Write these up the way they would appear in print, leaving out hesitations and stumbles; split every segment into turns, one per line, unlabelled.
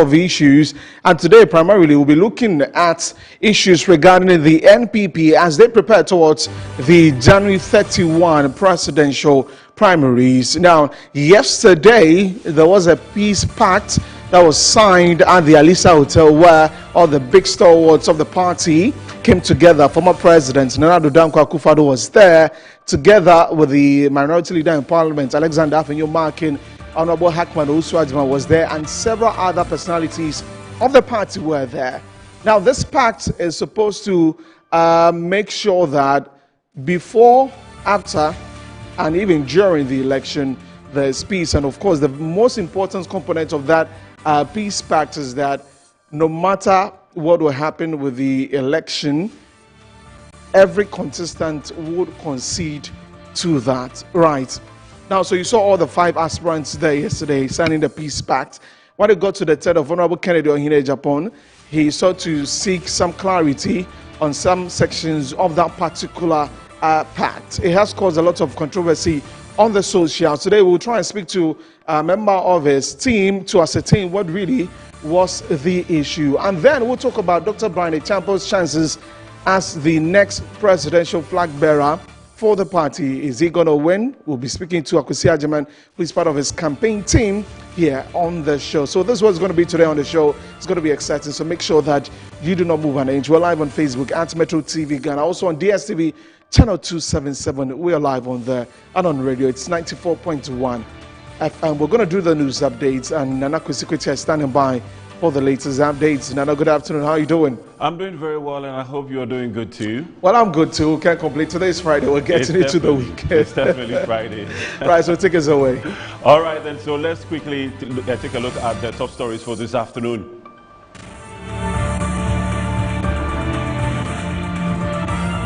of issues, and today primarily we'll be looking at issues regarding the NPP as they prepare towards the January 31 presidential primaries. Now, yesterday there was a peace pact that was signed at the Alisa Hotel where all the big stalwarts of the party came together. Former President Nana Addo Dankwa Akufo-Addo was there together with the minority leader in Parliament, Alexander Afenyo-Markin. Honorable Hackman Owusu-Agyemang was there, and several other personalities of the party were there. Now, this pact is supposed to make sure that before, after, and even during the election, there's peace. And of course, the most important component of that peace pact is that no matter what will happen with the election, every contestant would concede to that, right? Now, so you saw all the 5 aspirants there yesterday signing the peace pact. When it got to the turn of Honorable Kennedy Ohene-Agyapong, he sought to seek some clarity on some sections of that particular pact. It has caused a lot of controversy on the socials. Today, we'll try and speak to a member of his team to ascertain what really was the issue. And then we'll talk about Dr. Brian Acheampong's chances as the next presidential flag bearer for the party. Is he going to win? We'll be speaking to Kwesi Agyeman, who is part of his campaign team here on the show. So this is what's going to be today on the show. It's going to be exciting, so make sure that you do not move an inch. We're live on Facebook at Metro TV Ghana, also on DSTV channel 277. We are live on there, and on radio it's 94.1 FM. We're going to do the news updates, and Nana Kwesi is standing by for the latest updates. Nana, good afternoon. How are you doing?
I'm doing very well, and I hope you are doing good too.
Well, I'm good too. Can't complain. Today is Friday. We're getting into the weekend.
It's definitely Friday.
Right, so take us away.
All right, then. So let's quickly take a look at the top stories for this afternoon.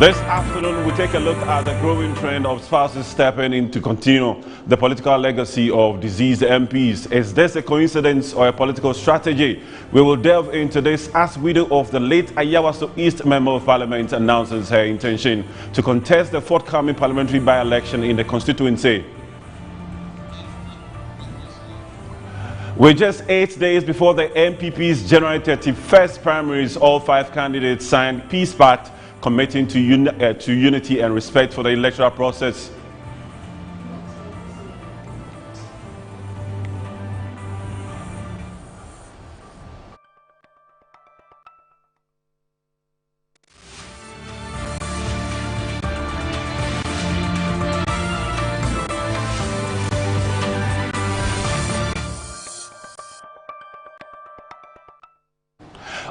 This afternoon, we take a look at the growing trend of spouses stepping in to continue the political legacy of deceased MPs. Is this a coincidence or a political strategy? We will delve into this as widow of the late Ayawaso East Member of Parliament announces her intention to contest the forthcoming parliamentary by-election in the constituency. With just 8 days before the NPP's January 31st primaries, all 5 candidates signed peace pact committing to unity and respect for the electoral process.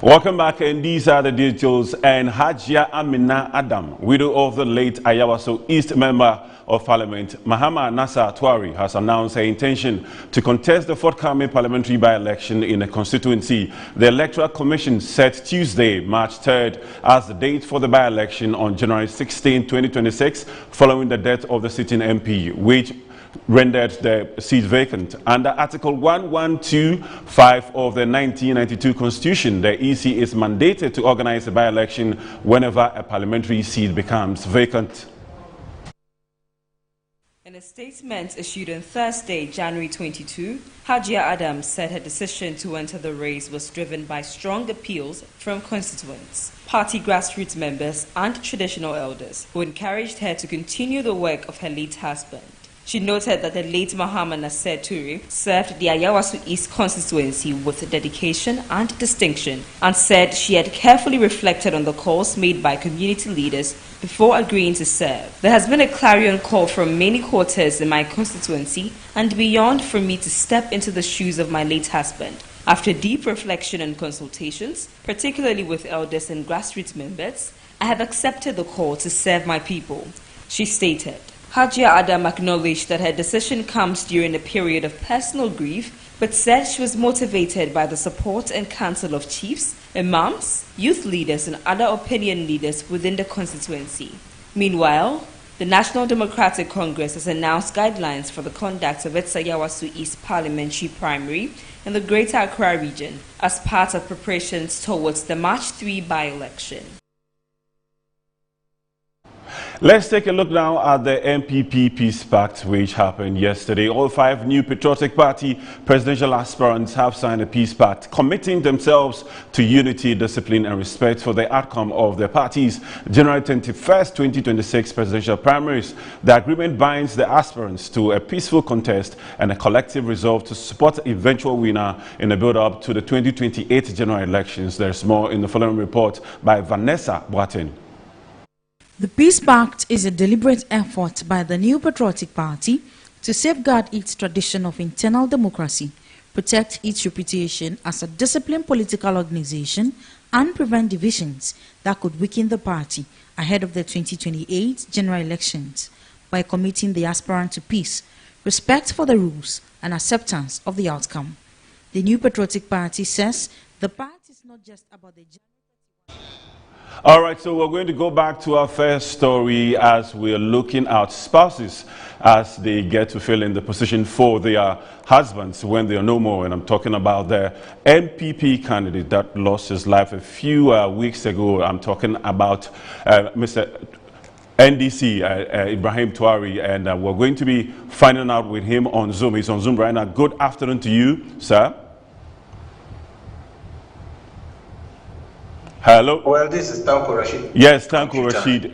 Welcome back, and these are the details. And Hajia Amina Adam, widow of the late Ayawaso East Member of Parliament, Mahama Nasa Tuari, has announced her intention to contest the forthcoming parliamentary by-election in a constituency. The Electoral Commission set Tuesday, March 3rd, as the date for the by-election on January 16, 2026, following the death of the sitting MP, which rendered the seat vacant. Under Article 1125 of the 1992 Constitution, the EC is mandated to organize a by-election whenever a parliamentary seat becomes vacant.
In a statement issued on Thursday, January 22, Hajia Adam said her decision to enter the race was driven by strong appeals from constituents, party grassroots members, and traditional elders who encouraged her to continue the work of her late husband. She noted that the late Mahama Nasser Turi served the Ayawaso East constituency with dedication and distinction, and said she had carefully reflected on the calls made by community leaders before agreeing to serve. There has been a clarion call from many quarters in my constituency and beyond for me to step into the shoes of my late husband. After deep reflection and consultations, particularly with elders and grassroots members, I have accepted the call to serve my people, she stated. Hajia Adam acknowledged that her decision comes during a period of personal grief, but said she was motivated by the support and counsel of chiefs, imams, youth leaders, and other opinion leaders within the constituency. Meanwhile, the National Democratic Congress has announced guidelines for the conduct of its Ayawaso East parliamentary primary in the Greater Accra region as part of preparations towards the March 3 by-election.
Let's take a look now at the NPP Peace Pact, which happened yesterday. All 5 new Patriotic Party presidential aspirants have signed a Peace Pact, committing themselves to unity, discipline, and respect for the outcome of their party's January 21st, 2026 presidential primaries. The agreement binds the aspirants to a peaceful contest and a collective resolve to support the eventual winner in the build-up to the 2028 general elections. There's more in the following report by Vanessa Boateng.
The Peace Pact is a deliberate effort by the New Patriotic Party to safeguard its tradition of internal democracy, protect its reputation as a disciplined political organization, and prevent divisions that could weaken the party ahead of the 2028 general elections by committing the aspirant to peace, respect for the rules, and acceptance of the outcome. The New Patriotic Party says the pact is not just about the
All right, so we're going to go back to our first story as we're looking at spouses as they get to fill in the position for their husbands when they are no more. And I'm talking about the NPP candidate that lost his life a few weeks ago. I'm talking about Mr. NDC, Ibrahim Tuari, and we're going to be finding out with him on Zoom. He's on Zoom right now. Good afternoon to you, sir. Hello.
Well, this is Tanko Rashid.
Yes, Tanko Rashid.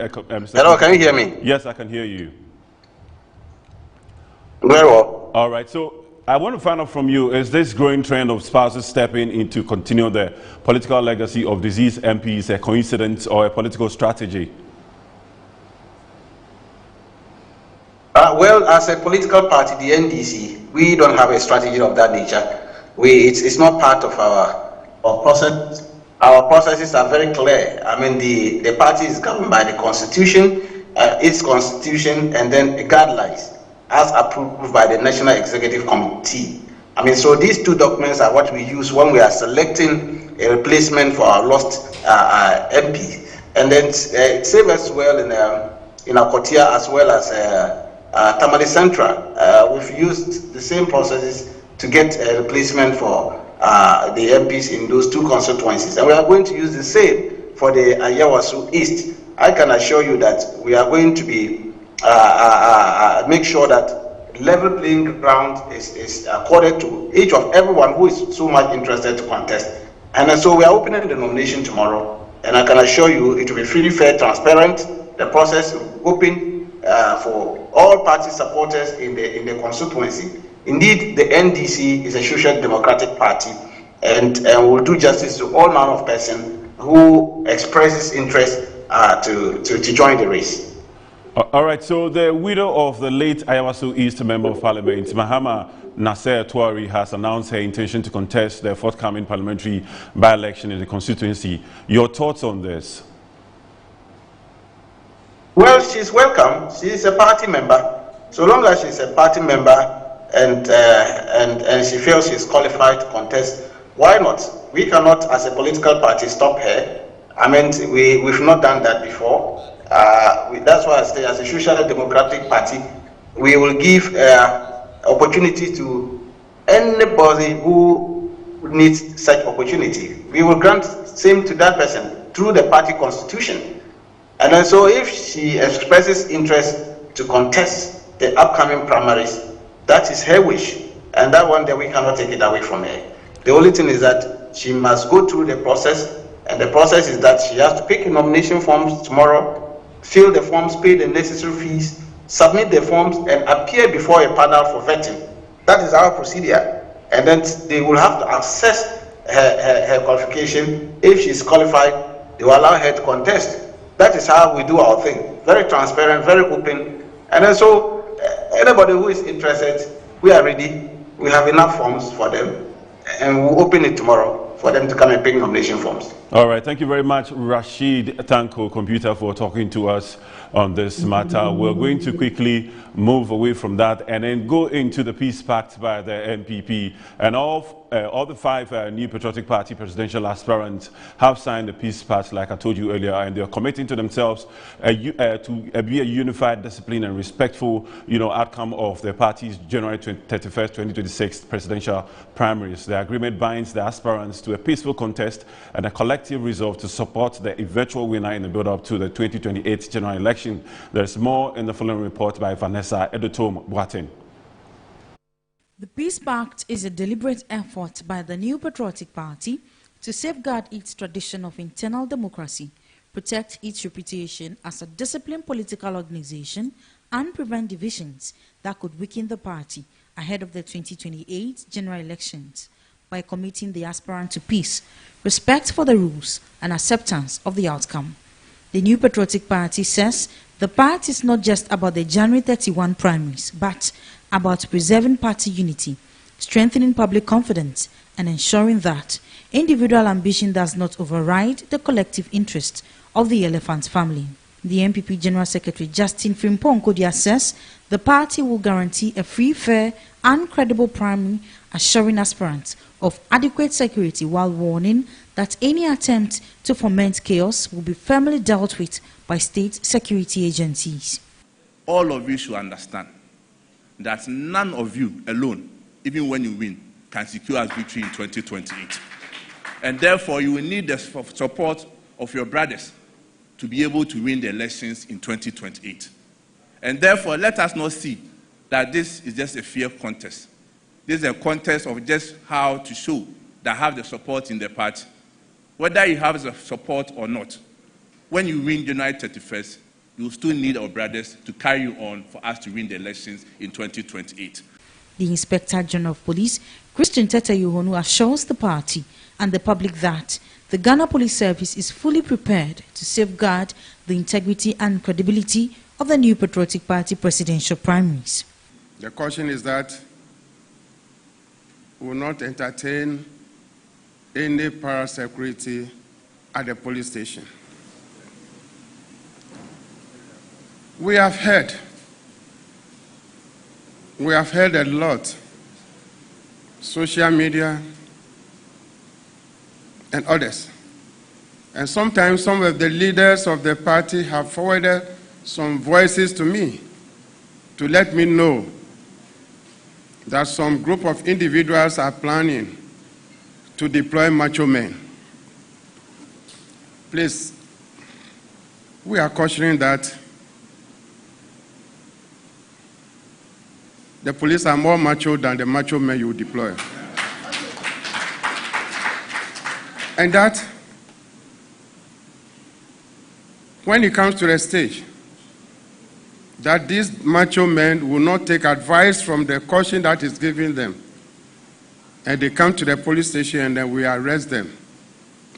Hello, can you hear me?
Yes, I can hear you.
Very well.
All right, so I want to find out from you, is this growing trend of spouses stepping in to continue the political legacy of deceased MPs a coincidence or a political strategy?
Well, as a political party, the NDC, we don't have a strategy of that nature. It's not part of our process. Our processes are very clear. I mean, the party is governed by the constitution, its constitution, and then the guidelines as approved by the National Executive Committee. I mean, so these 2 documents are what we use when we are selecting a replacement for our lost MP. And then it serves us well in Akotia as well as Tamale Central. We've used the same processes to get a replacement for the MPs in those 2 constituencies, and we are going to use the same for the Ayawaso East. I can assure you that we are going to be make sure that level playing ground is accorded to each of everyone who is so much interested to contest. And so we are opening the nomination tomorrow, and I can assure you it will be freely, fair, transparent. The process is open for all party supporters in the constituency. Indeed, the NDC is a social democratic party and will do justice to all manner of person who expresses interest to join the race.
All right, so the widow of the late Ayawaso East Member of Parliament, Mahama Nasser Tuari, has announced her intention to contest the forthcoming parliamentary by-election in the constituency. Your thoughts on this?
Well, she's welcome. She's a party member. So long as she's a party member, and she feels she's qualified to contest, why not? We cannot, as a political party, stop her. I mean, we've not done that before. That's why I say, as a social democratic party, we will give opportunity to anybody who needs such opportunity. We will grant same to that person through the party constitution. And then so if she expresses interest to contest the upcoming primaries, that is her wish, and that one day we cannot take it away from her. The only thing is that she must go through the process, and the process is that she has to pick nomination forms tomorrow, fill the forms, pay the necessary fees, submit the forms, and appear before a panel for vetting. That is our procedure, and then they will have to assess her qualification. If she is qualified, they will allow her to contest. That is how we do our thing. Very transparent, very open, and then so anybody who is interested, we are ready. We have enough forms for them, and we'll open it tomorrow for them to come and pick nomination forms.
All right, thank you very much, Rashid Tanko Computer, for talking to us on this matter. We're going to quickly move away from that and then go into the Peace Pact by the NPP and all all the 5 New Patriotic Party presidential aspirants have signed the peace pact, like I told you earlier, and they are committing to themselves to be a unified, disciplined, and respectful, outcome of the party's January 31st, 2026 presidential primaries. The agreement binds the aspirants to a peaceful contest and a collective resolve to support the eventual winner in the build-up to the 2028 general election. There's more in the following report by Vanessa Edutom Boateng.
The Peace Pact is a deliberate effort by the New Patriotic Party to safeguard its tradition of internal democracy, protect its reputation as a disciplined political organization, and prevent divisions that could weaken the party ahead of the 2028 general elections by committing the aspirant to peace, respect for the rules, and acceptance of the outcome. The New Patriotic Party says the pact is not just about the January 31 primaries, but about preserving party unity, strengthening public confidence, and ensuring that individual ambition does not override the collective interest of the Elephant family. The NPP General Secretary Justin Frimpong Kodia says the party will guarantee a free, fair, and credible primary, assuring aspirants of adequate security while warning that any attempt to foment chaos will be firmly dealt with by state security agencies.
All of you should understand that none of you alone, even when you win, can secure us victory in 2028. And therefore, you will need the support of your brothers to be able to win the elections in 2028. And therefore, let us not see that this is just a fair contest. This is a contest of just how to show that have the support in the party. Whether you have the support or not, when you win January 31st, you will still need our brothers to carry you on for us to win the elections in 2028.
The Inspector General of Police, Christian Tete Yohonu, assures the party and the public that the Ghana Police Service is fully prepared to safeguard the integrity and credibility of the New Patriotic Party presidential primaries.
The caution is that we will not entertain any parasecurity at the police station. We have heard a lot, social media and others. And sometimes some of the leaders of the party have forwarded some voices to me to let me know that some group of individuals are planning to deploy macho men. Please, we are cautioning that the police are more macho than the macho men you deploy. And that when it comes to the stage, that these macho men will not take advice from the caution that is given them. And they come to the police station and then we arrest them.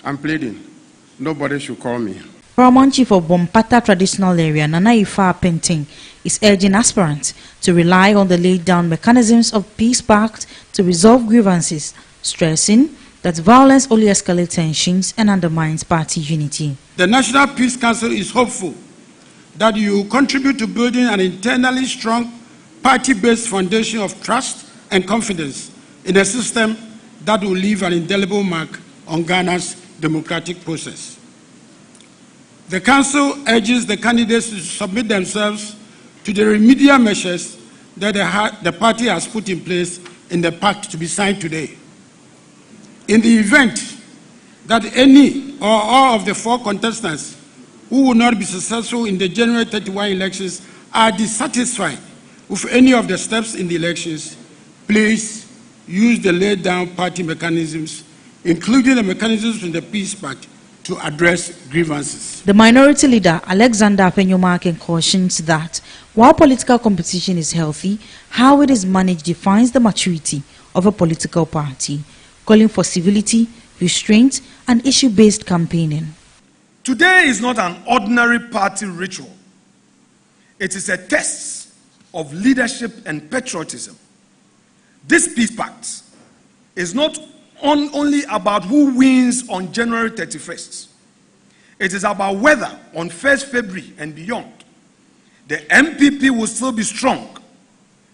I'm pleading. Nobody should call me.
Paramount Chief of Bompata Traditional Area, Nana Ifa Penting, is urging aspirants to rely on the laid-down mechanisms of Peace Pact to resolve grievances, stressing that violence only escalates tensions and undermines party unity.
The National Peace Council is hopeful that you will contribute to building an internally strong party-based foundation of trust and confidence in a system that will leave an indelible mark on Ghana's democratic process. The Council urges the candidates to submit themselves to the remedial measures that the party has put in place in the pact to be signed today. In the event that any or all of the 4 contestants who will not be successful in the January 31 elections are dissatisfied with any of the steps in the elections, please use the laid down party mechanisms, including the mechanisms in the Peace Pact, to address grievances.
The minority leader, Alexander Apenyomarkin, cautions that while political competition is healthy, how it is managed defines the maturity of a political party, calling for civility, restraint, and issue-based campaigning.
Today is not an ordinary party ritual. It is a test of leadership and patriotism. This Peace Pact is not only about who wins on January 31st. It is about whether on 1st February and beyond, the NPP will still be strong,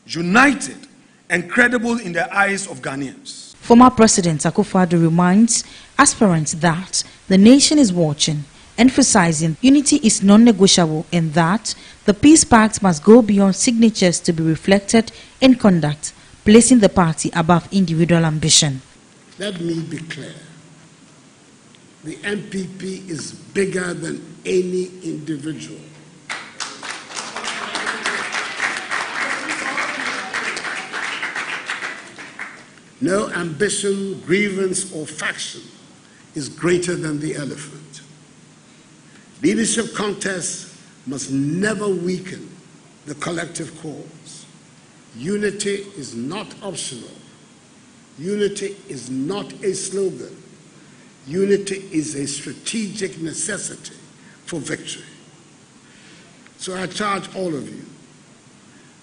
united, and credible in the eyes of Ghanaians.
Former President Akufo-Addo reminds aspirants that the nation is watching, emphasizing unity is non-negotiable and that the Peace Pact must go beyond signatures to be reflected in conduct, placing the party above individual ambition.
Let me be clear. The NPP is bigger than any individual. No ambition, grievance, or faction is greater than the elephant. Leadership contests must never weaken the collective cause. Unity is not optional. Unity is not a slogan. Unity is a strategic necessity for victory. So I charge all of you,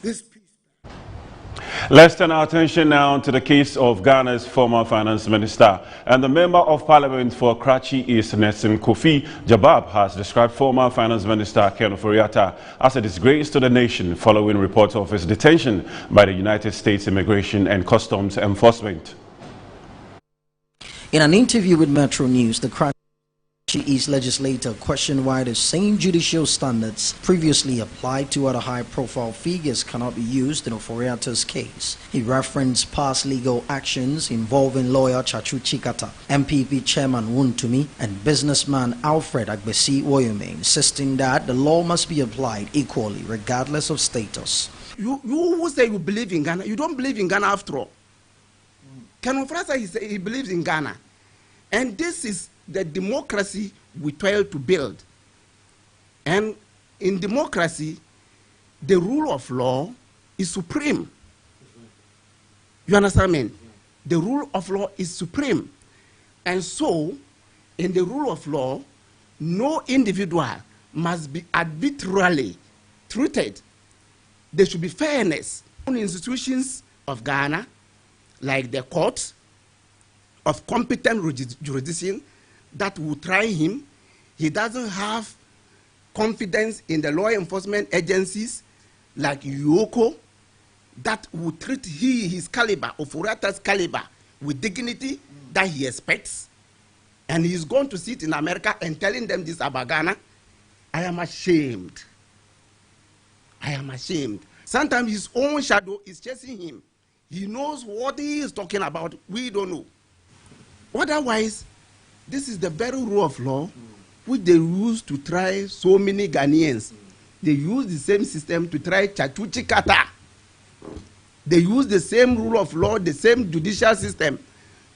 this peace.
Let's turn our attention now to the case of Ghana's former finance minister. And the member of parliament for Karachi East, Nelson Kofi Jabab, has described former finance minister Ken Ofori-Atta as a disgrace to the nation following reports of his detention by the United States Immigration and Customs Enforcement.
In an interview with Metro News, the Karachi East legislator questioned why the same judicial standards previously applied to other high-profile figures cannot be used in Ofori-Atta's case. He referenced past legal actions involving lawyer Chachu Chikata, MPP chairman Wuntumi, and businessman Alfred Agbesi Woyome, insisting that the law must be applied equally regardless of status.
You who say you believe in Ghana, you don't believe in Ghana after all. Ken Ofori-Atta, he believes in Ghana. And this is the democracy we toil to build. And in democracy, the rule of law is supreme. You understand me? The rule of law is supreme. And so, in the rule of law, no individual must be arbitrarily treated. There should be fairness. Institutions of Ghana, like the courts of competent jurisdiction, that will try him. He doesn't have confidence in the law enforcement agencies like UOCO that will treat his caliber, Ofori-Atta's caliber, with dignity that he expects. And he's going to sit in America and telling them this about Ghana. I am ashamed. I am ashamed. Sometimes his own shadow is chasing him. He knows what he is talking about. We don't know. Otherwise, this is the very rule of law which they use to try so many Ghanaians. They use the same system to try Chachu Chikata. They use the same rule of law, the same judicial system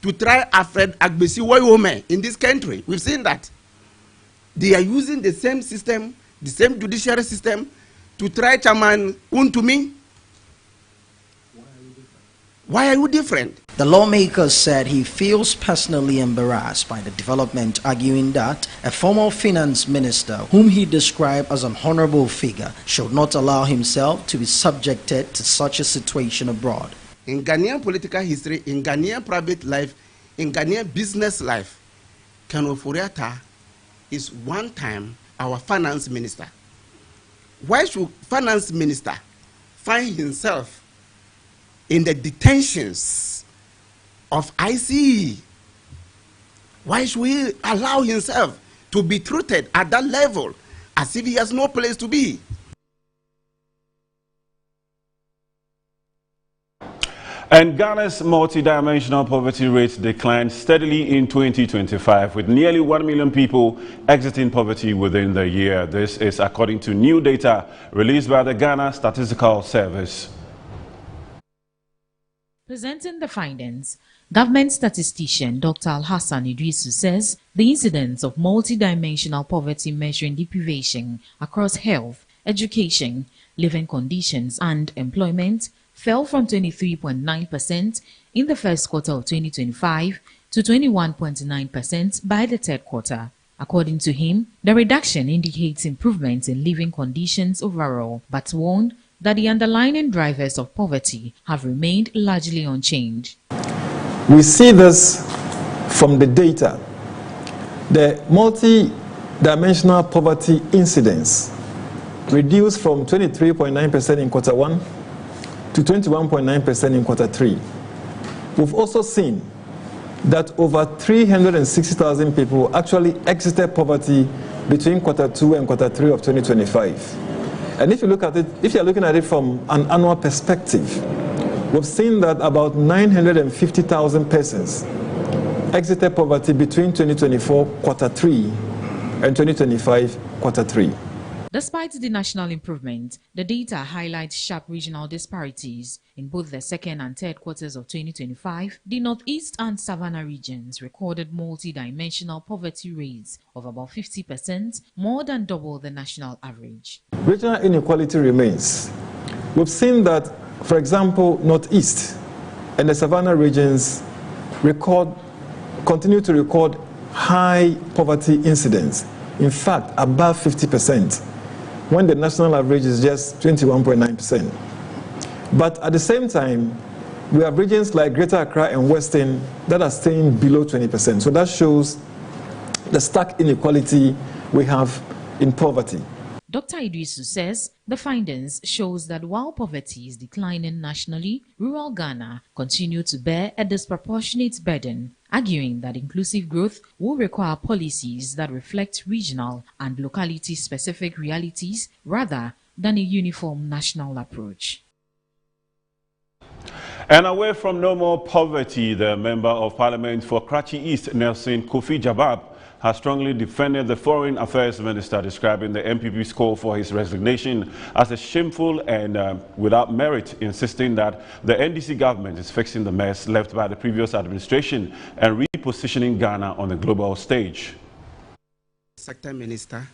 to try Alfred Agbesi Woyome in this country. We've seen that. They are using the same system, the same judiciary system to try Chairman Wuntumi. Why are you different?
The lawmaker said he feels personally embarrassed by the development, arguing that a former finance minister, whom he described as an honorable figure, should not allow himself to be subjected to such a situation abroad.
In Ghanaian political history, in Ghanaian private life, in Ghanaian business life, Ken Ofori-Atta is one time our finance minister. Why should finance minister find himself in the detentions of ICE? Why should he allow himself to be treated at that level as if he has no place to be?
And Ghana's multi-dimensional poverty rate declined steadily in 2025, with nearly 1 million people exiting poverty within the year. This is according to new data released by the Ghana Statistical Service.
Presenting the findings, government statistician Dr. Al-Hassan Idrisu says the incidence of multidimensional poverty measuring deprivation across health, education, living conditions and employment fell from 23.9% in the first quarter of 2025 to 21.9% by the third quarter. According to him, the reduction indicates improvements in living conditions overall, but warned that the underlying drivers of poverty have remained largely unchanged.
We see this from the data. The multi-dimensional poverty incidence reduced from 23.9% in quarter 1 to 21.9% in quarter 3. We've also seen that over 360,000 people actually exited poverty between Q2 and Q3 of 2025. And if you look at it, if you're looking at it from an annual perspective, we've seen that about 950,000 persons exited poverty between 2024 Q3 and 2025 Q3.
Despite the national improvement, the data highlights sharp regional disparities. In both the second and third quarters of 2025, the Northeast and Savannah regions recorded multi-dimensional poverty rates of about 50%, more than double the national average.
Regional inequality remains. We've seen that, for example, Northeast and the Savannah regions continue to record high poverty incidence, in fact, above 50%. When the national average is just 21.9%. But at the same time, we have regions like Greater Accra and Western that are staying below 20%. So that shows the stark inequality we have in poverty.
Dr. Idrisu says the findings shows that while poverty is declining nationally, rural Ghana continue to bear a disproportionate burden, arguing that inclusive growth will require policies that reflect regional and locality-specific realities rather than a uniform national approach.
And away from no more poverty, the Member of Parliament for Karachi East, Nelson Kofi Jabab, has strongly defended the Foreign Affairs Minister, describing the MPP's call for his resignation as a shameful and without merit, insisting that the NDC government is fixing the mess left by the previous administration and repositioning Ghana on the global stage.
Sector Minister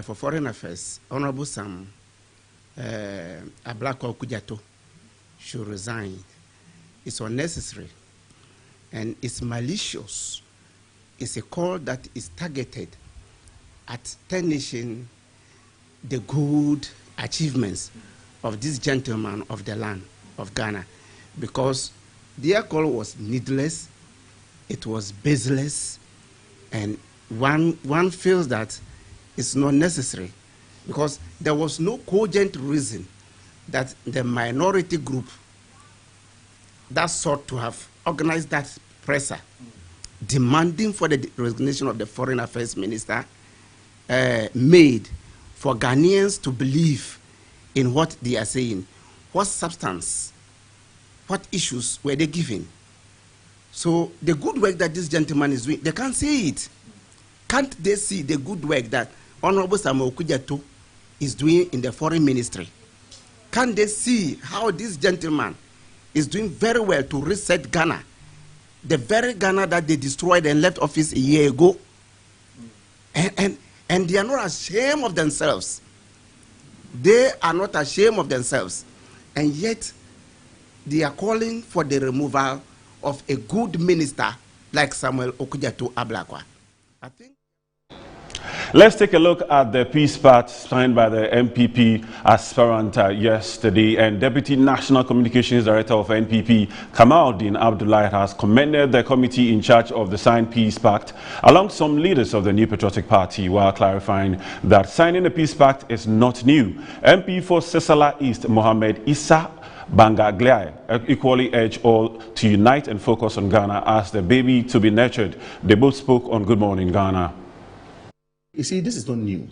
for Foreign Affairs, Honorable Sam Ablako Kujato, should resign. It's unnecessary and it's malicious. It's a call that is targeted at tarnishing the good achievements of this gentleman of the land of Ghana, because their call was needless, it was baseless, and one feels that it's not necessary, because there was no cogent reason that the minority group that sought to have organized that presser demanding for the resignation of the Foreign Affairs Minister made for Ghanaians to believe in what they are saying. What substance, what issues were they giving? So the good work that this gentleman is doing, they can't see it. Can't they see the good work that Honorable Samuel Kujato is doing in the Foreign Ministry? Can't they see how this gentleman is doing very well to reset Ghana? The very Ghana that they destroyed and left office a year ago. And they are not ashamed of themselves. They are not ashamed of themselves. And yet, they are calling for the removal of a good minister like Samuel Okujato Ablakwa. I think.
Let's take a look at the peace pact signed by the MPP aspirant yesterday, and Deputy National Communications Director of NPP, Kamaldeen Abdullahi, has commended the committee in charge of the signed peace pact, along some leaders of the New Patriotic Party, while clarifying that signing the peace pact is not new. MP for Sesala East, Mohammed Issa Bangagliai, equally urged all to unite and focus on Ghana as the baby to be nurtured. They both spoke on Good Morning Ghana.
You see, this is not new.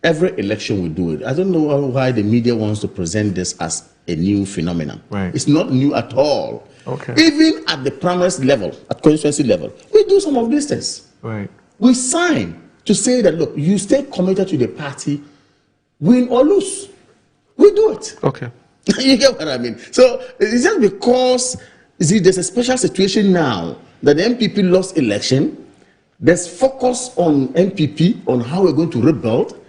Every election we do it. I don't know why the media wants to present this as a new phenomenon.
Right.
It's not new at all.
Okay.
Even at the primary level, at constituency level, we do some of these things.
Right.
We sign to say that, look, you stay committed to the party, win or lose. We do it.
Okay.
You get what I mean? So it's just because, you see, there's a special situation now that the MPP lost election. There's focus on MPP, on how we're going to rebuild.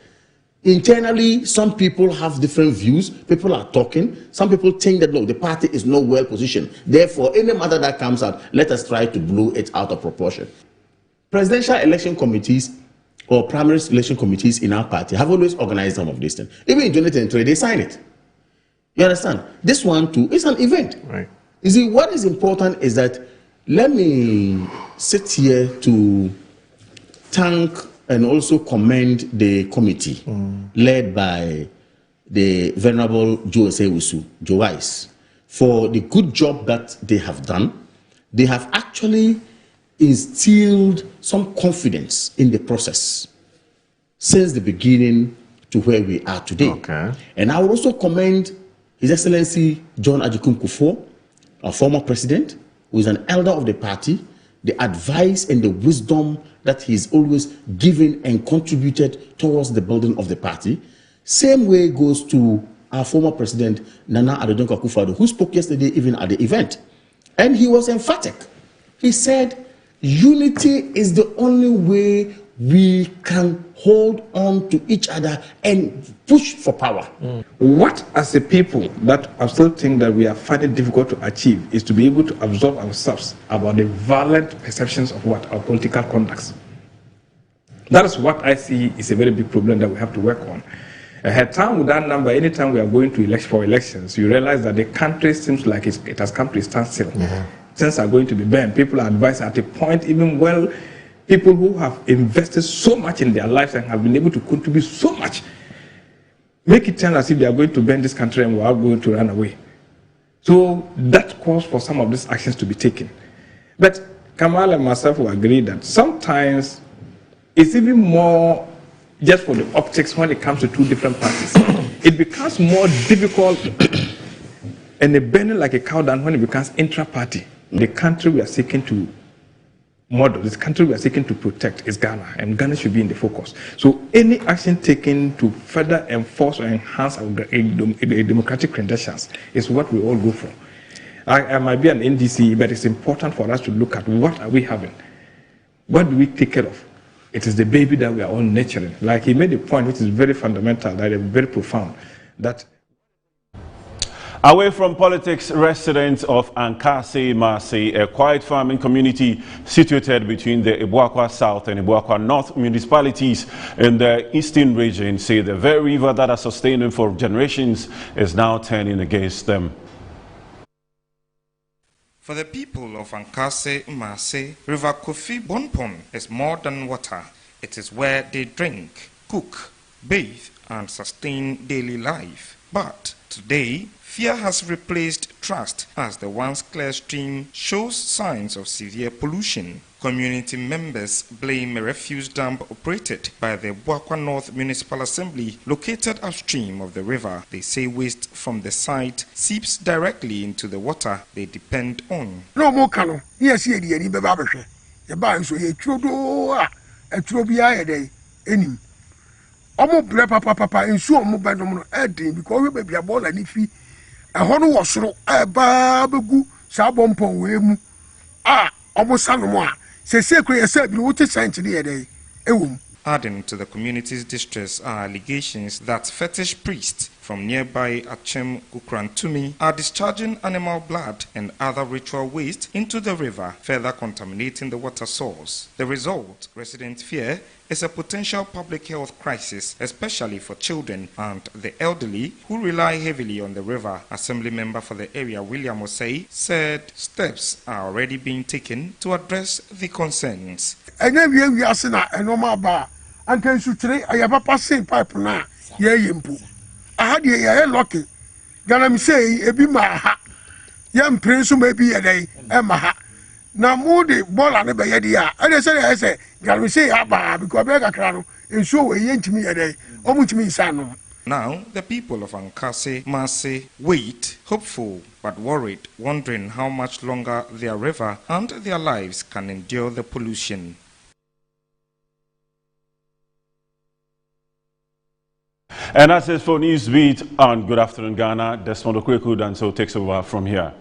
Internally, some people have different views. People are talking. Some people think that, look, the party is not well positioned. Therefore, any matter that comes out, let us try to blow it out of proportion. Presidential election committees or primary election committees in our party have always organized some of these things. Even in 2023, they sign it. You understand? This one, too, is an event.
Right.
You see, what is important is that let me sit here to thank and also commend the committee led by the Venerable Joe Sewusu, Joe Wise, for the good job that they have done. they have actually instilled some confidence in the process since the beginning to where we are today.
Okay.
And I would also commend His Excellency John Agyekum Kufuor, our former president, who is an elder of the party, the advice and the wisdom that he's always given and contributed towards the building of the party. Same way goes to our former president, Nana Addo Dankwa Akufo-Addo, who spoke yesterday even at the event. And he was emphatic. He said, unity is the only way we can hold on to each other and push for power.
What, as a people, that I still think that we are finding difficult to achieve is to be able to absorb ourselves about the violent perceptions of what our political conducts. That is what I see is a very big problem that we have to work on. At time with that number, anytime we are going to for elections, you realize that the country seems like it has come to a standstill. Things are going to be banned. People are advised at a point, even people who have invested so much in their lives and have been able to contribute so much, make it sound as if they are going to burn this country and we are going to run away. So that calls for some of these actions to be taken. But Kamal and myself will agree that sometimes it's even more just for the optics when it comes to two different parties. It becomes more difficult and a burning like a cow down when it becomes intra-party. The country we are seeking to model, this country we are seeking to protect is Ghana, and Ghana should be in the focus. So any action taken to further enforce or enhance our democratic credentials is what we all go for. I might be an NDC, but it's important for us to look at what are we having? What do we take care of? It is the baby that we are all nurturing. Like he made a point which is very fundamental, that is very profound, that
away from politics, residents of Ankase Mase, a quiet farming community situated between the Ibuakwa South and Ibuakwa North municipalities in the eastern region, say the very river that has sustained them for generations is now turning against them.
For the people of Ankase Mase, River Kofi Bonpon is more than water. It is where they drink, cook, bathe, and sustain daily life. But today, fear has replaced trust as the once clear stream shows signs of severe pollution. Community members blame a refuse dump operated by the Ibuakwa North Municipal Assembly located upstream of the river. They say waste from the site seeps directly into the water they depend on.
No more cano. Yes, ye di be babahwe. Ye ba so ye tuodo a tuobia ye dey enim. Omo bre papa nsu omo bedom no edin because we be bia na nifi. Ehọ no wo soro e ba begu sa bompon we mu. Omo sanomo a
Adding to the community's distress are allegations that fetish priests from nearby Achem Kukrantumi are discharging animal blood and other ritual waste into the river, further contaminating the water source. The result, residents fear, is a potential public health crisis, especially for children and the elderly who rely heavily on the river. Assembly member for the area, William Osei, said steps are already being taken to address the concerns.
I had a lucky. Galam say, Ebi Maha, young Prince maybe a day, Emma. Now, Moody, Bola, and Bayadia. And I say, Galam say, Abba, because Bega Crano, and so a yen to me a day, almost me, son.
Now, the people of Ankase Mase wait, hopeful but worried, wondering how much longer their river and their lives can endure the pollution.
And that's it for Newsbeat on Good Afternoon Ghana. Desmond Okweku and so takes over from here.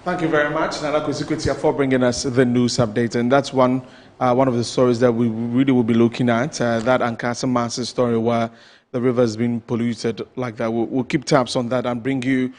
Thank you very much, Nana Kwesi for bringing us the news update. And that's one of the stories that we really will be looking at, that Ankase Mase story where the river has been polluted like that. We'll keep tabs on that and bring you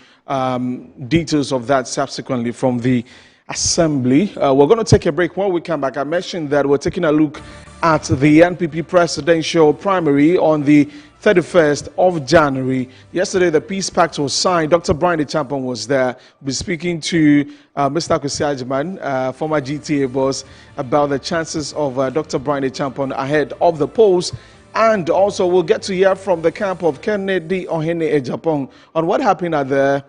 details of that subsequently from the Assembly. We're going to take a break. When we come back, I mentioned that we're taking a look at the NPP presidential primary on the 31st of January. Yesterday, the Peace Pact was signed. Dr. Brian Acheampong was there. We'll be speaking to Mr. Kwesi Agyeman, former GTA boss, about the chances of Dr. Brian Acheampong ahead of the polls. And also, we'll get to hear from the camp of Kennedy Ohene Acheampong on what happened at the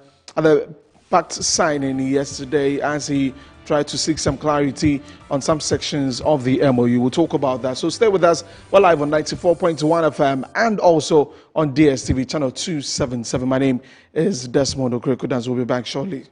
pact signing yesterday as he try to seek some clarity on some sections of the MOU. We'll talk about that. So stay with us. We're live on 94.1 FM and also on DSTV channel 277. My name is Desmond Okrikudans. We'll be back shortly.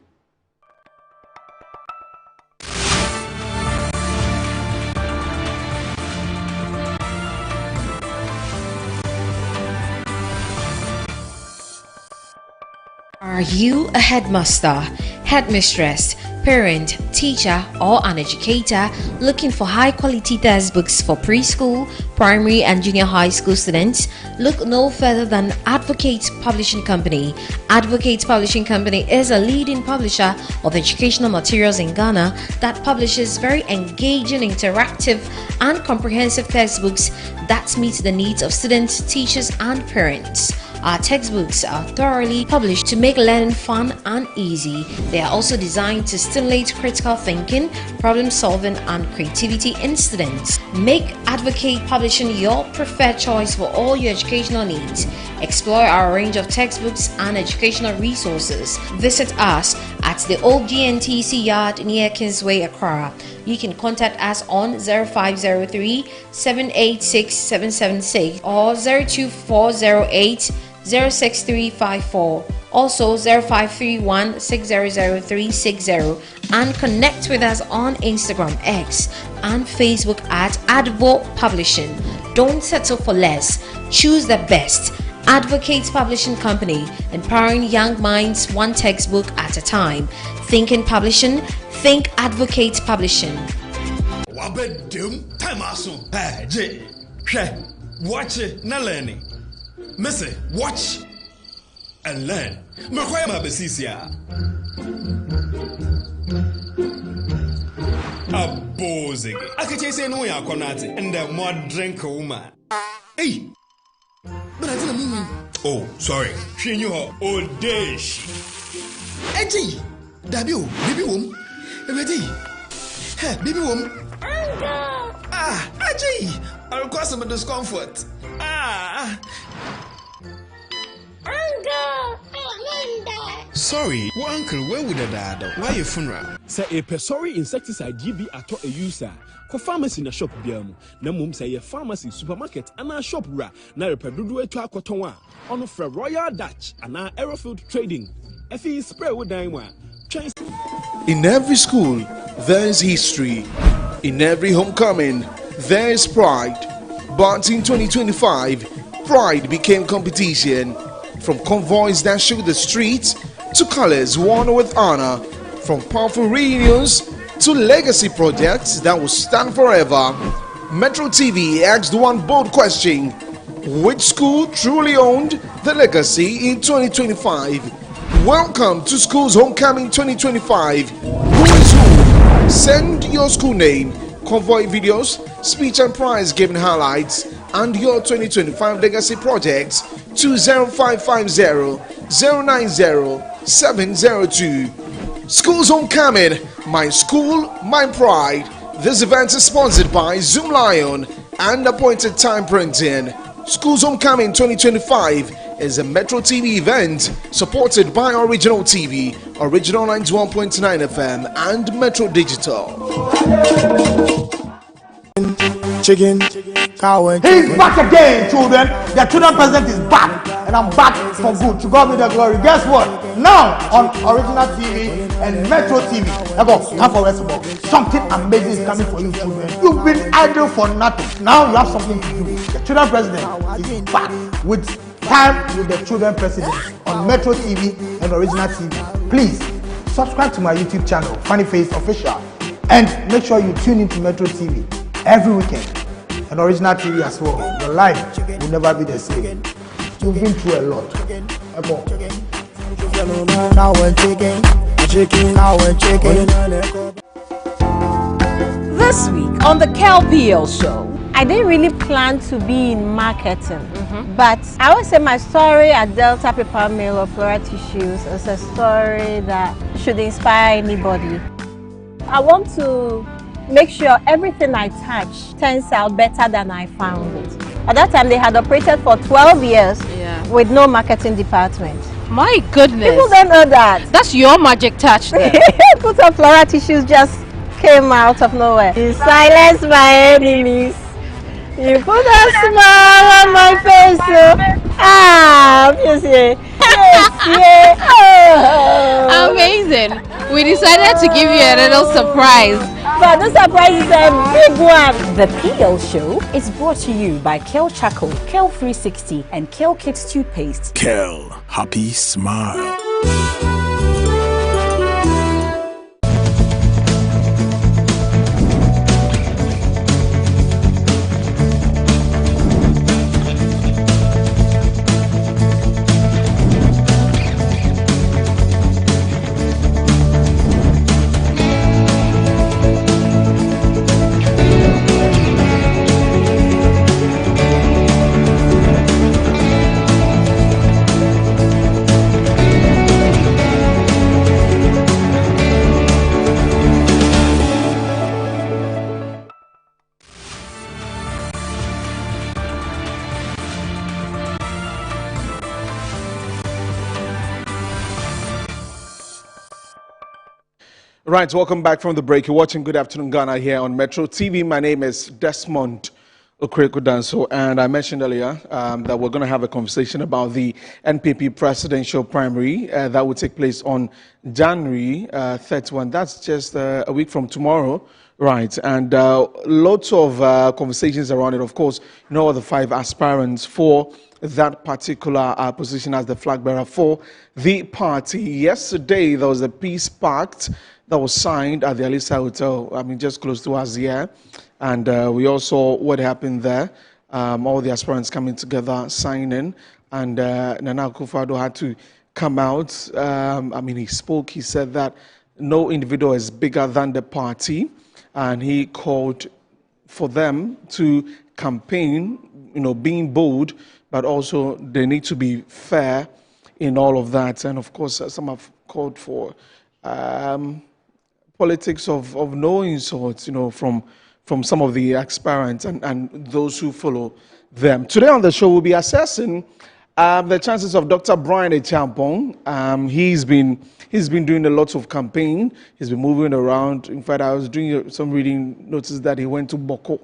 Are you a headmaster, headmistress, parent, teacher, or an educator looking for high-quality textbooks for preschool, primary, and junior high school students? Look no further than Advocate Publishing Company. Advocate Publishing Company is a leading publisher of educational materials in Ghana that publishes very engaging, interactive, and comprehensive textbooks that meet the needs of students, teachers, and parents. Our textbooks are thoroughly published to make learning fun and easy. They are also designed to stimulate critical thinking, problem solving, and creativity in students. Make Advocate Publishing your preferred choice for all your educational needs. Explore our range of textbooks and educational resources. Visit us at the old GNTC yard near Kingsway, Accra. You can contact us on 0503 786 776 or 02408 06354, also 0531 600360, and connect with us on Instagram, X, and Facebook at Advo Publishing. Don't settle for less. Choose the best. Advocate Publishing Company, empowering young minds one textbook at a time. Thinking publishing, think Advocate Publishing.
Watch it, not learning. Missy, watch and learn. Makwema besisia. Abozing. Akache say no ya konate and the more drink woman. Hey. But I didn't mean. Oh, sorry. She knew her old days. Eji. Dabio, baby wom. Ready. Hey, baby wom. Ah, Eji. I'll cause some discomfort. Ah. Sorry, well, uncle, where would the dad? Why your funeral?
Say a Pesori insecticide GB at a user. Co pharmacy in a shop biam. Na mum say a pharmacy supermarket and a shop ra. Na repedudu to a cotonwa. On for Royal Dutch and our Aerofield Trading. Effie spray with Daimwa.
In every school, there is history. In every homecoming, there is pride. But in 2025, pride became competition. From convoys that shook the streets to colors worn with honor, from powerful reunions to legacy projects that will stand forever. Metro TV asked one bold question: which school truly owned the legacy in 2025? Welcome to School's Homecoming 2025. Who is who? Send your school name, convoy videos, speech and prize giving highlights, and your 2025 legacy projects to 0550 090 702. School's Homecoming, my school, my pride. This event is sponsored by Zoom Lion and Appointed Time Printing. School's Homecoming 2025 is a Metro TV event supported by Original TV, Original 91.9 FM, and Metro Digital.
Chicken, cow, and chicken. He's back again, children. The children president is back, and I'm back for good. To God be the glory. Guess what? Now on Original TV and Metro TV, come for Westbrook. Something amazing is coming for you, children. You've been idle for nothing. Now you have something to do. The children president is back with Time with the Children President on Metro TV and Original TV. Please subscribe to my YouTube channel, Funny Face Official, and make sure you tune into Metro TV every weekend and Original TV as well. Your life will never be the same. You've been through a lot.
This week on the KLPL show, I didn't really plan to be in marketing, but I would say my story at Delta Paper Mill of Flora Tissues is a story that should inspire anybody. I want to make sure everything I touch turns out better than I found it. At that time, they had operated for 12 years with no marketing department.
My goodness.
People don't know that.
That's your magic touch there.
Put on Flora Tissues just came out of nowhere. You silenced my enemies. You put a smile on my face. Yes. Oh.
Amazing. We decided to give you a little surprise.
But the surprise is a big one.
The PL Show is brought to you by Kel Charcoal, Kel 360, and Kel Kids Toothpaste.
Kel, happy smile.
Right, welcome back from the break. You're watching Good Afternoon Ghana here on Metro TV. My name is Desmond Okrekudanso, and I mentioned earlier that we're going to have a conversation about the NPP presidential primary that will take place on January 31. That's just a week from tomorrow, right? And lots of conversations around it. Of course, you know, the 5 aspirants for that particular position as the flag bearer for the party. Yesterday, there was a peace pact that was signed at the Alisa Hotel, just close to us here. And we all saw what happened there. All the aspirants coming together, signing. And Nana Akufo-Addo had to come out. He spoke. He said that no individual is bigger than the party. And he called for them to campaign, being bold, but also they need to be fair in all of that. And of course, some have called for politics of no insults, from some of the aspirants and those who follow them. Today on the show, we'll be assessing the chances of Dr. Brian Acheampong. He's been doing a lot of campaign. He's been moving around. In fact, I was doing some reading, noticed that he went to Boko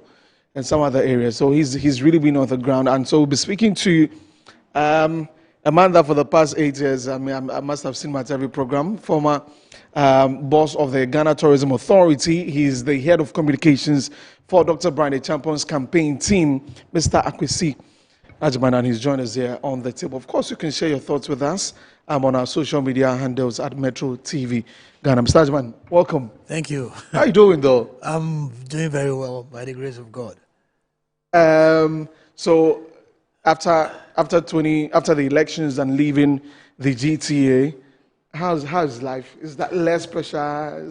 and some other areas. So he's really been on the ground. And so we'll be speaking to a man that for the past 8 years, I must have seen him at every program, former boss of the Ghana Tourism Authority. He's the head of communications for Dr. Brian Acheampong's campaign team, Mr. Akwesi Agyeman, and he's joined us here on the table. Of course, you can share your thoughts with us on our social media handles at Metro TV Ghana. Mr. Agyeman, welcome.
Thank you.
How are you doing, though?
I'm doing very well, by the grace of God.
So after the elections and leaving the GTA, how's life? Is that less pressure?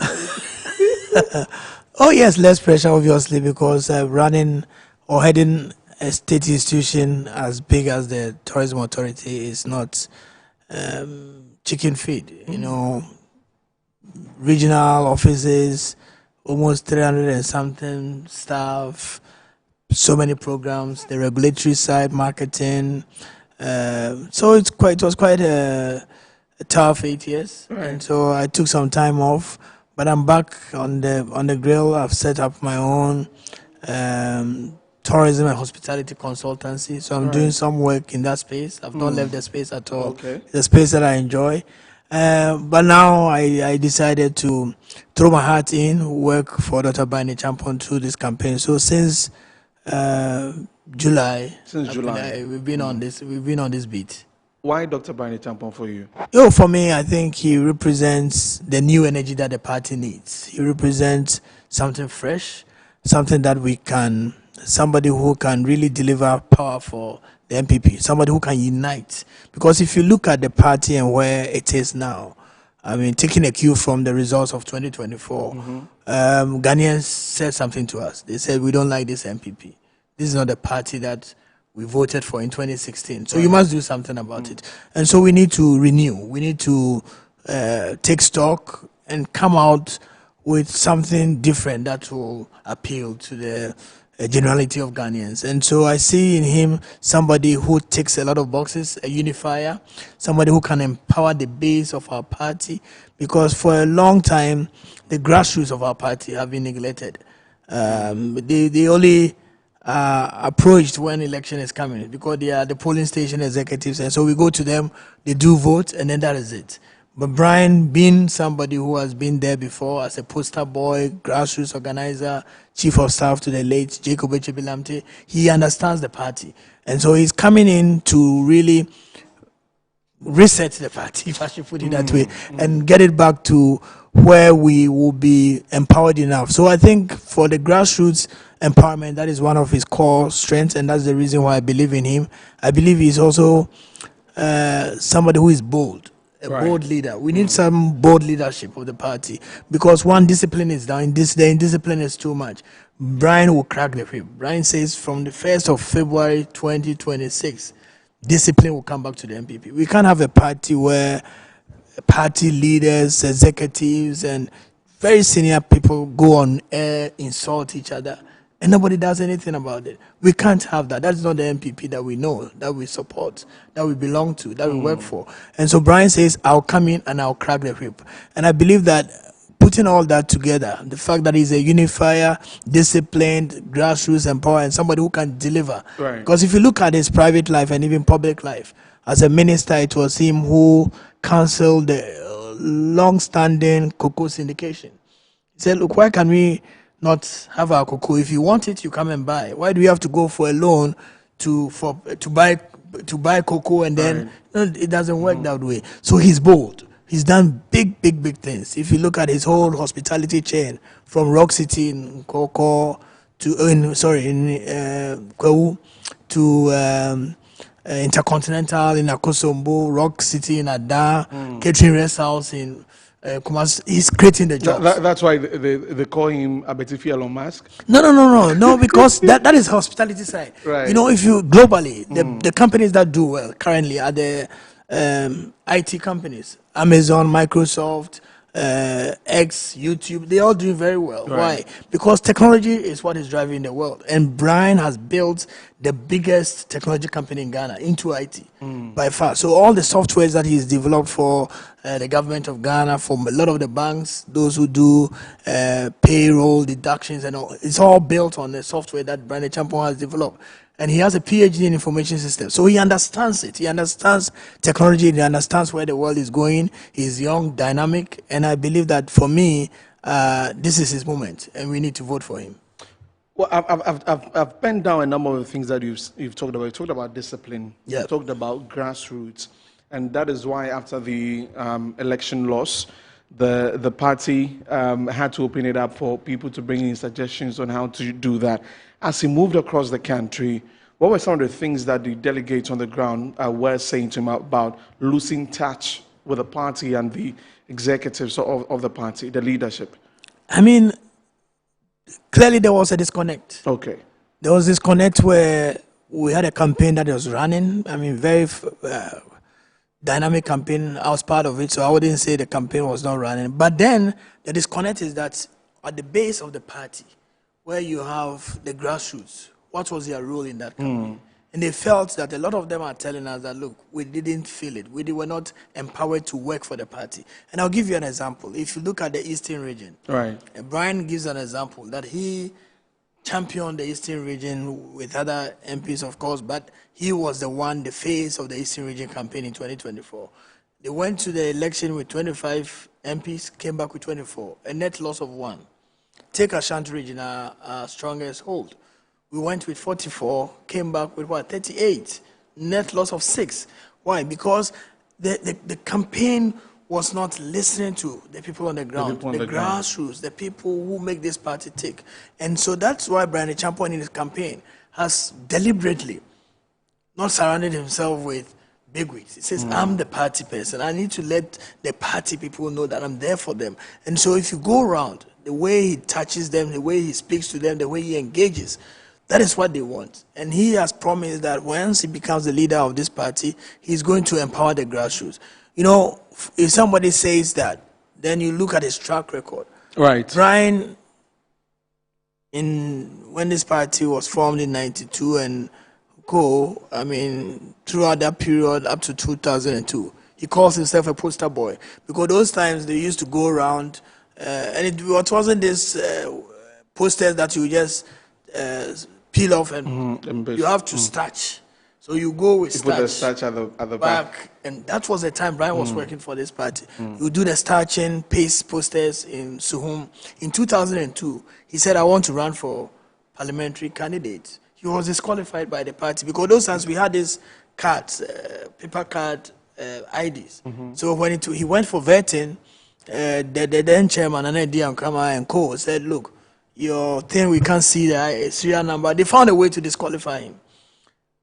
Oh yes, less pressure obviously, because running or heading a state institution as big as the Tourism Authority is not chicken feed. Regional offices, almost 300 and something staff, so many programs, the regulatory side, marketing. So it was quite a tough 8 years, right. And so I took some time off, but I'm back on the grill. I've set up my own tourism and hospitality consultancy, so I'm doing some work in that space. I've not left the space at all.
Okay.
It's a space that I enjoy, but now I decided to throw my heart in, work for Dr. Brian Acheampong through this campaign. So since July, we've been on this beat.
Why Dr. Brian Acheampong for you?
For me, I think he represents the new energy that the party needs. He represents something fresh, something that somebody who can really deliver power for the NPP, somebody who can unite. Because if you look at the party and where it is now, taking a cue from the results of 2024, Ghanaians said something to us. They said, we don't like this NPP. This is not the party that we voted for in 2016. So you must do something about it. And so we need to renew. We need to take stock and come out with something different that will appeal to the a generality of Ghanaians. And so I see in him somebody who ticks a lot of boxes, a unifier, somebody who can empower the base of our party, because for a long time, the grassroots of our party have been neglected. They only approached when election is coming, because they are the polling station executives, and so we go to them, they do vote, and then that is it. But Brian, being somebody who has been there before as a poster boy, grassroots organizer, chief of staff to the late Jacob Echebilamte, he understands the party. And so he's coming in to really reset the party, if I should put it that way, and get it back to where we will be empowered enough. So I think for the grassroots empowerment, that is one of his core strengths, and that's the reason why I believe in him. I believe he's also somebody who is bold. A bold leader. We need some bold leadership of the party, because one, discipline is down. The indiscipline is too much. Brian will crack the whip. Brian says from the 1st of February 2026, discipline will come back to the NPP. We can't have a party where party leaders, executives, and very senior people go on air, insult each other, and nobody does anything about it. We can't have that. That's not the NPP that we know, that we support, that we belong to, that we work for. And so Brian says, I'll come in and I'll crack the whip. And I believe that putting all that together, the fact that he's a unifier, disciplined, grassroots empowered, and somebody who can deliver. Because if you look at his private life and even public life, as a minister, it was him who canceled the long-standing cocoa syndication. He said, look, why can we not have our cocoa? If you want it, you come and buy. Why do we have to go for a loan to buy cocoa, and then it doesn't work that way? So he's bold. He's done big things. If you look at his whole hospitality chain, from Rock City in Koko to Kwewu to Intercontinental in Akosombo, Rock City in Ada, Catering Rest House in Kumasi. He's creating the jobs.
That's why they call him Abetifi Elon Musk?
No, because that is hospitality side.
Right.
You know, if you globally, the companies that do well currently are the IT companies. Amazon, Microsoft, X, YouTube, they're all doing very well. Why? Because technology is what is driving the world. And Brian has built the biggest technology company in Ghana into IT by far. So all the softwares that he's developed for the government of Ghana, for a lot of the banks, those who do payroll, deductions and all, it's all built on the software that Brian Acheampong has developed. And he has a PhD in information systems. So he understands it. He understands technology. He understands where the world is going. He's young, dynamic. And I believe that for me, this is his moment. And we need to vote for him.
Well, I've penned down a number of things that you've talked about. You talked about discipline.
Yeah.
You talked about grassroots. And that is why after the election loss, the party had to open it up for people to bring in suggestions on how to do that. As he moved across the country, what were some of the things that the delegates on the ground were saying to him about losing touch with the party and the executives of the party, the leadership?
I mean, clearly there was a disconnect.
Okay.
There was this disconnect where we had a campaign that was running. I mean, very dynamic campaign. I was part of it, so I wouldn't say the campaign was not running. But then the disconnect is that at the base of the party, where you have the grassroots, what was their role in that campaign? And they felt that a lot of them are telling us that, look, we didn't feel it. We were not empowered to work for the party. And I'll give you an example. If you look at the Eastern region, Brian gives an example that he championed the Eastern region with other MPs, of course, but he was the face of the Eastern region campaign in 2024. They went to the election with 25 MPs, came back with 24, a net loss of 1. Take Ashanti region, our strongest hold. We went with 44, came back with 38, net loss of 6. Why? Because the campaign was not listening to the people on the ground, the grassroots, the people who make this party tick. And so that's why Brian Acheampong in his campaign has deliberately not surrounded himself with bigwigs. He says, I'm the party person. I need to let the party people know that I'm there for them. And so if you go around, the way he touches them, the way he speaks to them, the way he engages, that is what they want. And he has promised that once he becomes the leader of this party, he's going to empower the grassroots. You know, if somebody says that, then you look at his track record.
Right.
Brian, in when this party was formed in 92 and I mean, throughout that period up to 2002, he calls himself a poster boy because those times they used to go around and it wasn't this posters that you just peel off and you have to starch. So you go with
starch. Put the starch at the back.
And that was the time Brian was working for this party. You do the starching, paste posters in Suhum. In 2002, he said, I want to run for parliamentary candidate. He was disqualified by the party because those times we had these cards, paper card IDs. So when he went for vetting, the then chairman, Anedi Ankama and co said, look, your thing, we can't see the serial number. They found a way to disqualify him.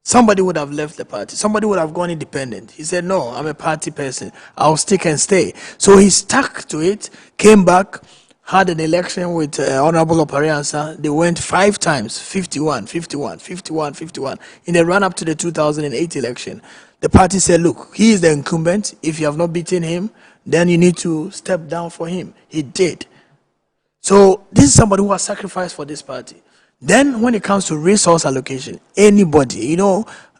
Somebody would have left the party. Somebody would have gone independent. He said, no, I'm a party person. I'll stick and stay. So he stuck to it, came back, had an election with Honorable Opariansa. They went 5 times, 51, 51, 51, 51. In the run-up to the 2008 election, the party said, look, he is the incumbent. If you have not beaten him, then you need to step down for him. He did. So this is somebody who has sacrificed for this party. Then when it comes to resource allocation, anybody,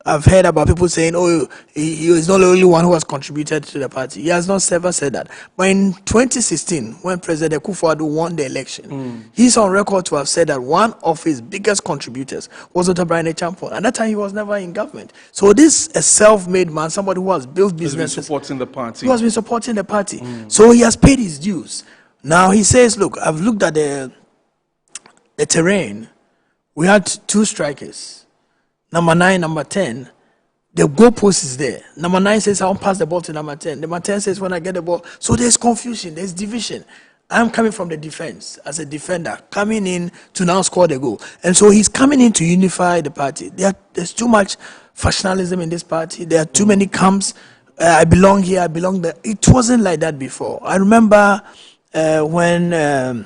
I've heard about people saying, oh, he is not the only one who has contributed to the party. He has not ever said that. But in 2016, when President Akufo-Addo won the election, he's on record to have said that one of his biggest contributors was Dr. Brian Achampong. At that time, he was never in government. So this is a self-made man, somebody who has built businesses.
He's been supporting the party.
Who has been supporting the party. So he has paid his dues. Now he says, look, I've looked at the terrain. We had 2 strikers. Number 9, number 10. The goalpost is there. Number 9 says, I'll pass the ball to number 10. Number 10 says, when I get the ball. So there's confusion. There's division. I'm coming from the defense as a defender, coming in to now score the goal. And so he's coming in to unify the party. There's too much factionalism in this party. There are too many camps. I belong here, I belong there. It wasn't like that before. I remember when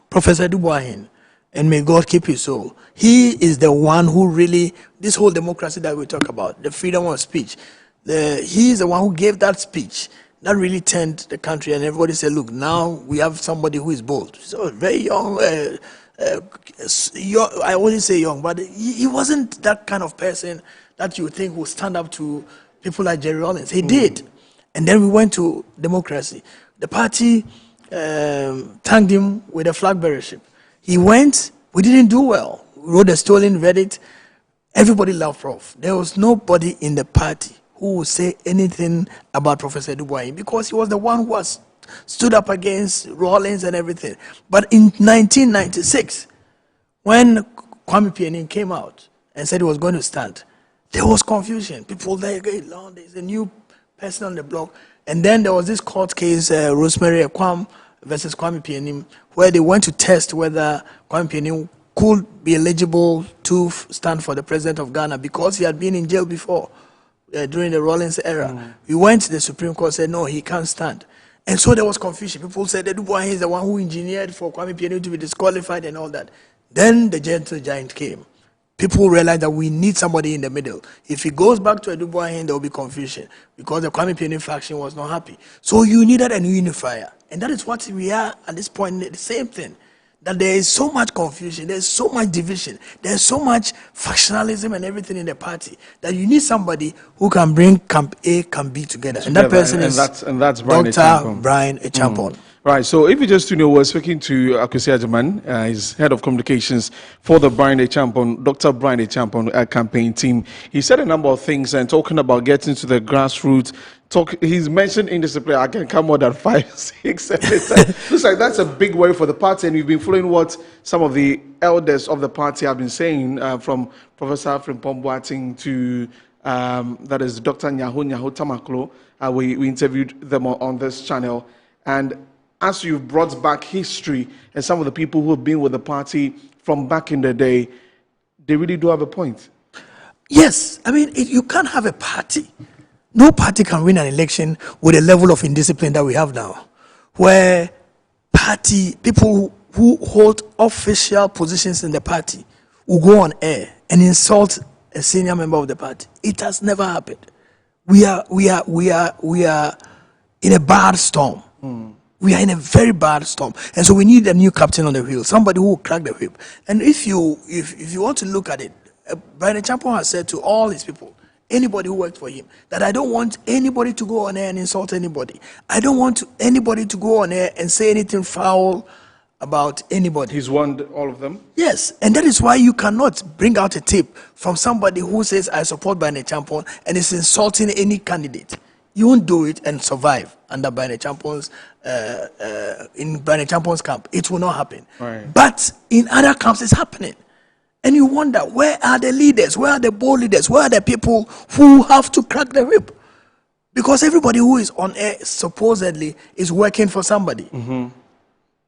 Professor Dubois, and may God keep his soul, he is the one who really, this whole democracy that we talk about, the freedom of speech, he is the one who gave that speech that really turned the country, and everybody said, look, now we have somebody who is bold. So very young, I wouldn't say young, but he wasn't that kind of person that you would think would stand up to people like Jerry Rawlings. He did. And then we went to democracy. The party thanked him with a flag bearership. He went, we didn't do well. We wrote a stolen verdict. Everybody loved Prof. There was nobody in the party who would say anything about Professor Dubois because he was the one who was stood up against Rawlings and everything. But in 1996, when Kwame Pianin came out and said he was going to stand, there was confusion. People there, there's a new person on the block. And then there was this court case, Rosemary Ekwam versus Kwame Pianin, where they went to test whether Kwame Pianin could be eligible to stand for the president of Ghana because he had been in jail before during the Rawlings era. We went to the Supreme Court, said no, he can't stand. And so there was confusion. People said that Dubois is the one who engineered for Kwame Pianin to be disqualified and all that. Then the gentle giant came. People realized that we need somebody in the middle. If he goes back to a Dubois, there will be confusion because the Kwame Pianin faction was not happy. So you needed a new unifier. And that is what we are at this point, the same thing. That there is so much confusion, there's so much division, there's so much factionalism and everything in the party that you need somebody who can bring Camp A, Camp B together. And that person is
that's Brian
Dr. Brian Achampong.
Right, so if you just tune in, we're speaking to Akwesi Agyeman, he's head of communications for the Brian Achampong, Dr. Brian Achampong campaign team. He said a number of things and talking about getting to the grassroots. He's mentioned indiscipline. I can come more than 5, 6, 7 times. Looks like that's a big worry for the party, and we've been following what some of the elders of the party have been saying, from Professor Frimpong Boateng to that is Dr. Nyaho Tamaklo. We interviewed them on this channel, and as you've brought back history and some of the people who have been with the party from back in the day, they really do have a point.
Yes, I mean, you can't have a party. No party can win an election with a level of indiscipline that we have now, where party people who hold official positions in the party will go on air and insult a senior member of the party. It has never happened. We are in a bad storm. We are in a very bad storm, and so we need a new captain on the wheel, somebody who will crack the whip. And if you want to look at it, Brian Acheampong has said to all his people, anybody who worked for him, that I don't want anybody to go on air and insult anybody. I don't want anybody to go on air and say anything foul about anybody.
He's warned all of them?
Yes, and that is why you cannot bring out a tape from somebody who says, I support Brian Acheampong, and is insulting any candidate. You won't do it and survive under Brian Acheampong's, in Brian Acheampong's camp. It will not happen.
Right.
But in other camps, it's happening. And you wonder, where are the leaders? Where are the bold leaders? Where are the people who have to crack the whip? Because everybody who is on air supposedly is working for somebody.
Mm-hmm.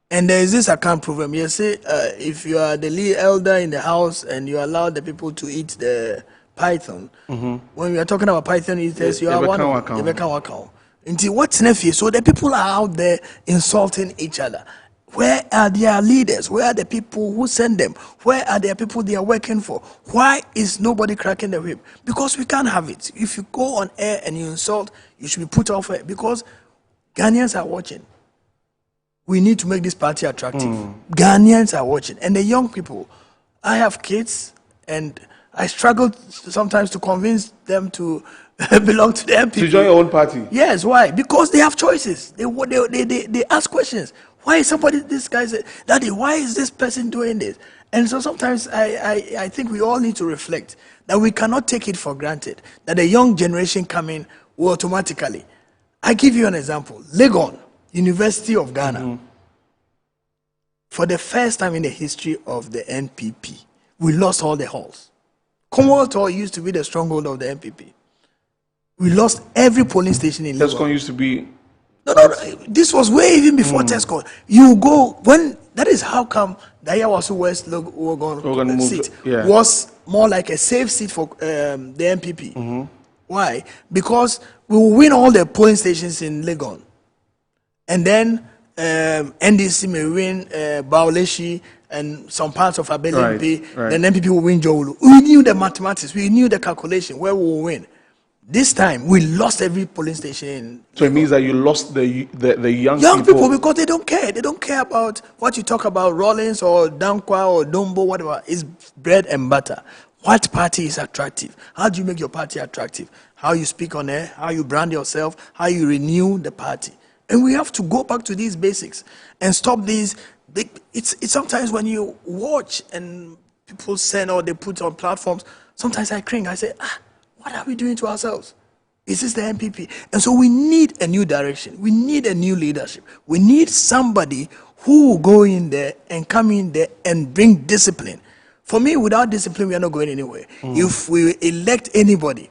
And there is this account program. You say, if you are the lead elder in the house and you allow the people to eat the python, when we are talking about python eaters, you are one of them. Until what's nephew? So the people are out there insulting each other. Where are their leaders? Where are the people who send them? Where are the people they are working for? Why is nobody cracking the whip? Because we can't have it. If you go on air and you insult, you should be put off air, because Ghanaians are watching. We need to make this party attractive. Ghanaians are watching. And the young people, I have kids, and I struggle sometimes to convince them to belong to the MPP.
To join your own party?
Yes, why? Because they have choices. They ask questions. Why is this guy say, Daddy, why is this person doing this? And so sometimes I think we all need to reflect that we cannot take it for granted that the young generation coming will automatically. I give you an example. Legon, University of Ghana, for the first time in the history of the NPP, we lost all the halls. Commonwealth Hall used to be the stronghold of the NPP. We lost every polling station in Legon.
Tescon used to be...
No, this was way even before Tescon. You go, when, that is how come the Ayawaso West Logan seat was more like a safe seat for the NPP. Why? Because we will win all the polling stations in Legon. And then NDC may win Bauleshi and some parts of Abelempe.
Right.
Then NPP will win Jowulu. We knew the mathematics. We knew the calculation where we will win. This time, we lost every polling station.
So it means that you lost the young
people because they don't care. They don't care about what you talk about, Rollins or Dankwa or Dombo, whatever. It's bread and butter. What party is attractive? How do you make your party attractive? How you speak on air, how you brand yourself, how you renew the party. And we have to go back to these basics and stop these. It's sometimes when you watch and people send or they put on platforms, sometimes I cringe. I say, what are we doing to ourselves? Is this the NPP? And so we need a new direction. We need a new leadership. We need somebody who will go in there and come in there and bring discipline. For me, without discipline, we are not going anywhere. If we elect anybody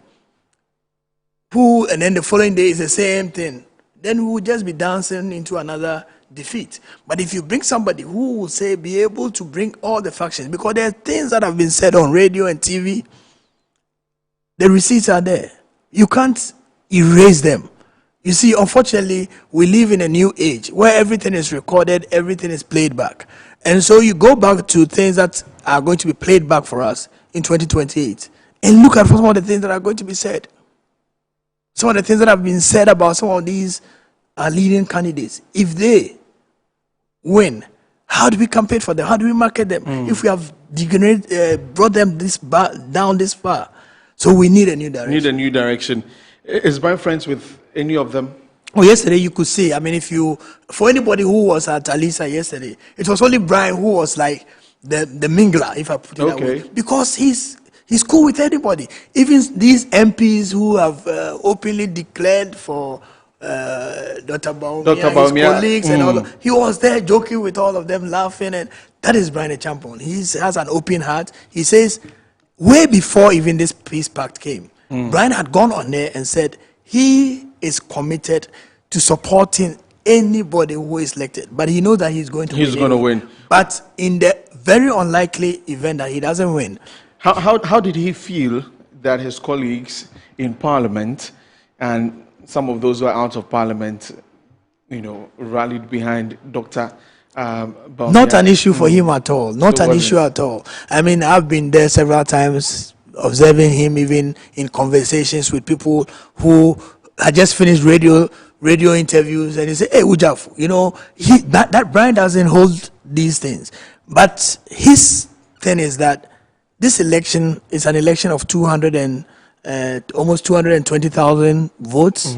who, and then the following day is the same thing, then we will just be dancing into another defeat. But if you bring somebody who will say, be able to bring all the factions, because there are things that have been said on radio and TV, the receipts are there. You can't erase them. You see, unfortunately, we live in a new age where everything is recorded, everything is played back. And so you go back to things that are going to be played back for us in 2028 and look at some of the things that are going to be said. Some of the things that have been said about some of these leading candidates. If they win, how do we campaign for them? How do we market them? If we have brought them down this far. So we need a new direction.
Is Brian friends with any of them?
Oh, yesterday you could see. I mean, for anybody who was at Alisa yesterday, it was only Brian who was like the mingler, if I put it that way. Because he's cool with anybody. Even these MPs who have openly declared for Dr. Baumia, his colleagues and all. He was there joking with all of them, laughing, and that is Brian Acheampong. He has an open heart. He says, way before even this peace pact came, Brian had gone on there and said he is committed to supporting anybody who is elected, but he knows that he's going to win. But in the very unlikely event that he doesn't win,
how did he feel that his colleagues in Parliament and some of those who are out of Parliament, rallied behind Dr. Baumia?
Not an issue for him at all. Not an issue at all. I mean, I've been there several times, observing him even in conversations with people who had just finished radio radio interviews, and he say, "Hey, Ujaf, you know, that Brian doesn't hold these things." But his thing is that this election is an election of almost 220,000 votes.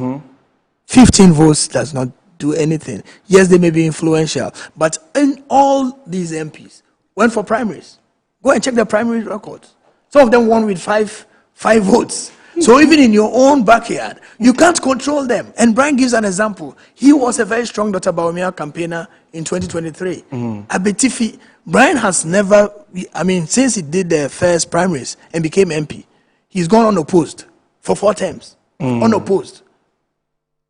15 votes does not do anything. Yes, they may be influential, but in all these MPs went for primaries. Go and check the primary records. Some of them won with five votes. So even in your own backyard, you can't control them. And Brian gives an example. He was a very strong Dr. Bawumia campaigner in 2023. Abetifi, Brian has never, since he did the first primaries and became MP, he's gone unopposed for 4 terms. Unopposed.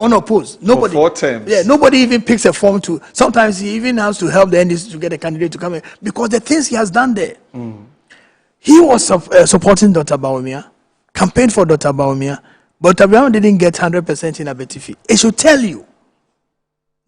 Nobody.
For 4 terms.
Yeah, nobody even picks a form to. Sometimes he even has to help the NDC to get a candidate to come in because the things he has done there. He was supporting Dr. Bawumia, campaigned for Dr. Bawumia, but Dr. Bawumia didn't get 100% in Abetifi. It should tell you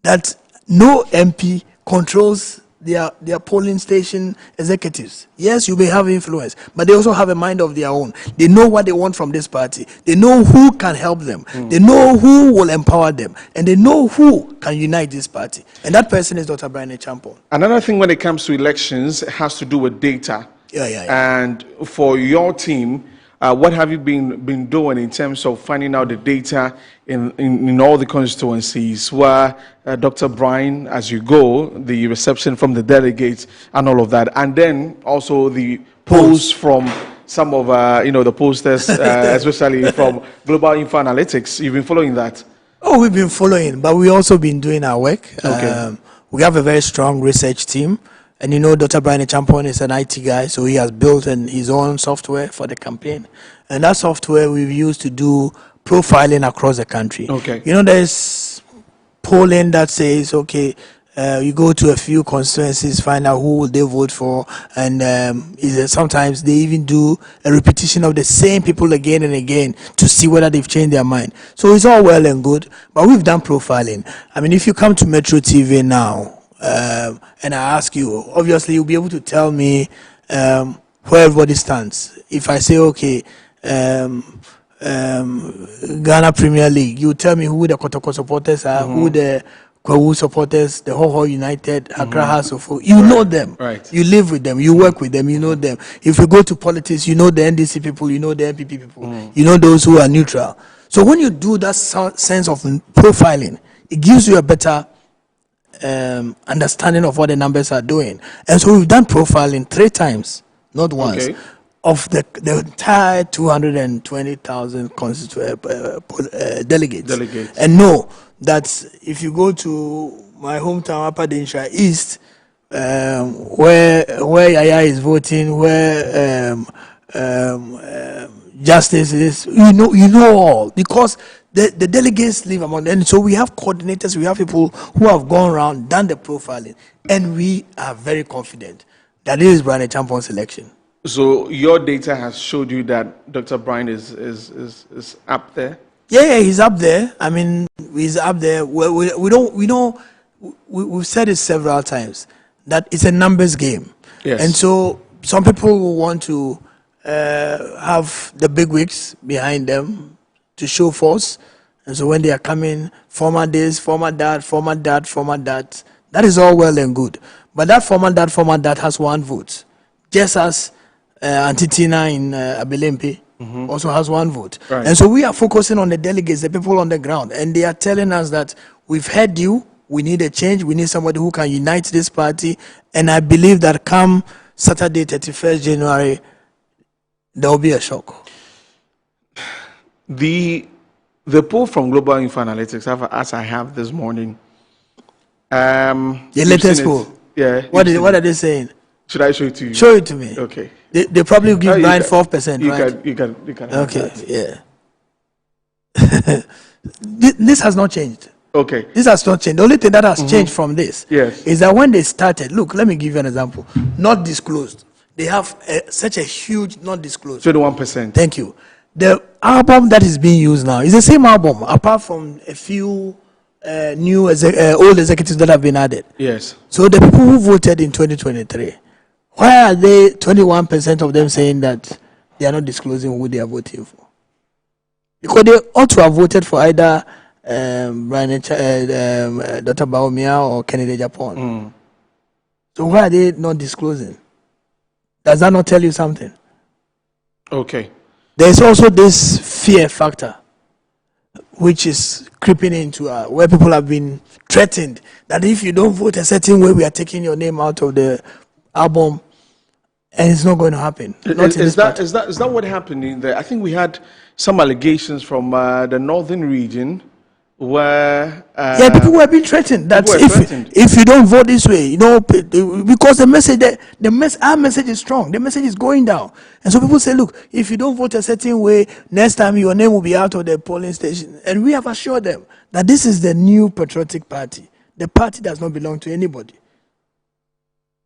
that no MP controls their polling station executives. Yes, you may have influence, but they also have a mind of their own. They know what they want from this party. They know who can help them. They know who will empower them. And they know who can unite this party. And that person is Dr. Brian Acheampong.
Another thing when it comes to elections has to do with data. And for your team, what have you been doing in terms of finding out the data in all the constituencies where Dr. Brian, as you go, the reception from the delegates and all of that, and then also the polls from some of the posters, especially from Global Info Analytics. You've been following that?
Oh, we've been following, but we've also been doing our work. We have a very strong research team. And you know, Dr. Brian Acheampong is an IT guy, so he has built his own software for the campaign. And that software we've used to do profiling across the country. You know, there's polling that says, okay, you go to a few constituencies, find out who will they vote for, and sometimes they even do a repetition of the same people again and again to see whether they've changed their mind. So it's all well and good, but we've done profiling. I mean, if you come to Metro TV now, and I ask you, obviously you'll be able to tell me where everybody stands. If I say, okay, Ghana Premier League, you tell me who the Kotoko supporters are, who the Kwawu supporters, the Hoho United, Accra House of Folk. You know them. You live with them. You work with them. You know them. If you go to politics, you know the NDC people, you know the NPP people. You know those who are neutral. So when you do that sense of profiling, it gives you a better understanding of what the numbers are doing. And so we've done profiling 3 times, not once, of the entire 220,000 delegates. And know that if you go to my hometown, Upper Dinsha East, where Yaya is voting, where Justice is, you know all, because the delegates live among them. And so we have coordinators, we have people who have gone around, done the profiling, and we are very confident that this is Brian Acheampong's election.
So your data has showed you that Dr. Brian is up there?
Yeah, he's up there. I mean, he's up there. We've said it several times that it's a numbers game.
Yes.
And so some people will want to have the big wigs behind them to show force. And so when they are coming, former this, former that, former that, former that, that is all well and good. But that former that has 1 vote. Just as Antitina in Abelempe also has 1 vote. And so we are focusing on the delegates, the people on the ground. And they are telling us that we've heard you, we need a change, we need somebody who can unite this party. And I believe that come Saturday, 31st January, there will be a shock.
The poll from Global Info Analytics, as I have this morning,
the latest poll.
Yeah.
What are they saying?
Should I show it to you?
Show it to me.
Okay.
They probably give Brian 4%, right?
You can.
Okay. Yeah. This has not changed.
Okay.
This has not changed. The only thing that has changed from this is that when they started, look, let me give you an example. Not disclosed. They have such a huge not disclosed.
21%.
Thank you. The album that is being used now is the same album, apart from a few new old executives that have been added.
Yes.
So the people who voted in 2023, why are they 21% of them saying that they are not disclosing who they are voting for? Because they ought to have voted for either Dr. Baumia or Kennedy Japan. So why are they not disclosing? Does that not tell you something?
Okay.
There's also this fear factor, which is creeping into where people have been threatened that if you don't vote a certain way, we are taking your name out of the album, and it's not going to happen.
Is that what happened in there? I think we had some allegations from the northern region where
people were being threatened that if you don't vote this way, because our message is strong, the message is going down, and so people say, look, if you don't vote a certain way, next time your name will be out of the polling station. And we have assured them that this is the new patriotic party. The party does not belong to anybody.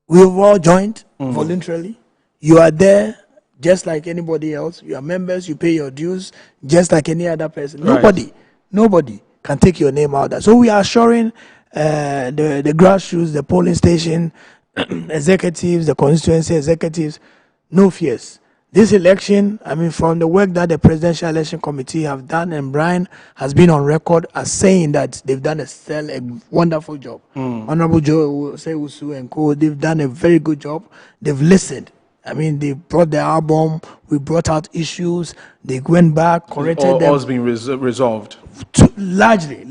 We have all joined voluntarily. You are there just like anybody else. You are members. You pay your dues just like any other person.
Right.
Nobody can take your name out there. So we are assuring the grassroots, the polling station executives, the constituency executives, no fears. This election, from the work that the Presidential Election Committee have done, and Brian has been on record as saying that they've done a wonderful job. Honorable Joe Sewusu and co, they've done a very good job. They've listened. They brought the album, we brought out issues, they went back, corrected them.
All's been resolved?
Largely.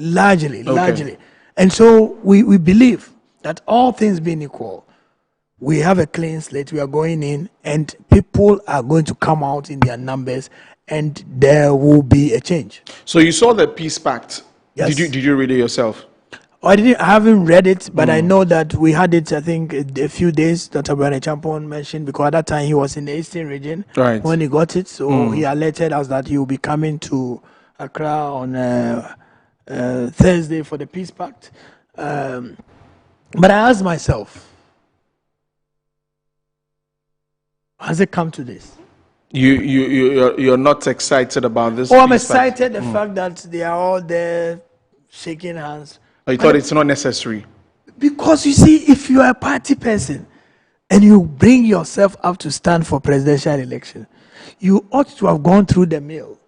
And so we believe that all things being equal, we have a clean slate, we are going in, and people are going to come out in their numbers, and there will be a change.
So you saw the Peace Pact.
Yes.
Did you read it yourself?
I haven't read it, but I know that we had it, I think, a few days, Dr. Brian Champon mentioned, because at that time he was in the Eastern region when he got it. So he alerted us that he will be coming to Accra on Thursday for the Peace Pact. But I asked myself, has it come to this?
You're not excited about this?
I'm excited the fact that they are all there shaking hands.
I thought it's not necessary.
Because you see, if you are a party person and you bring yourself up to stand for presidential election, you ought to have gone through the mill.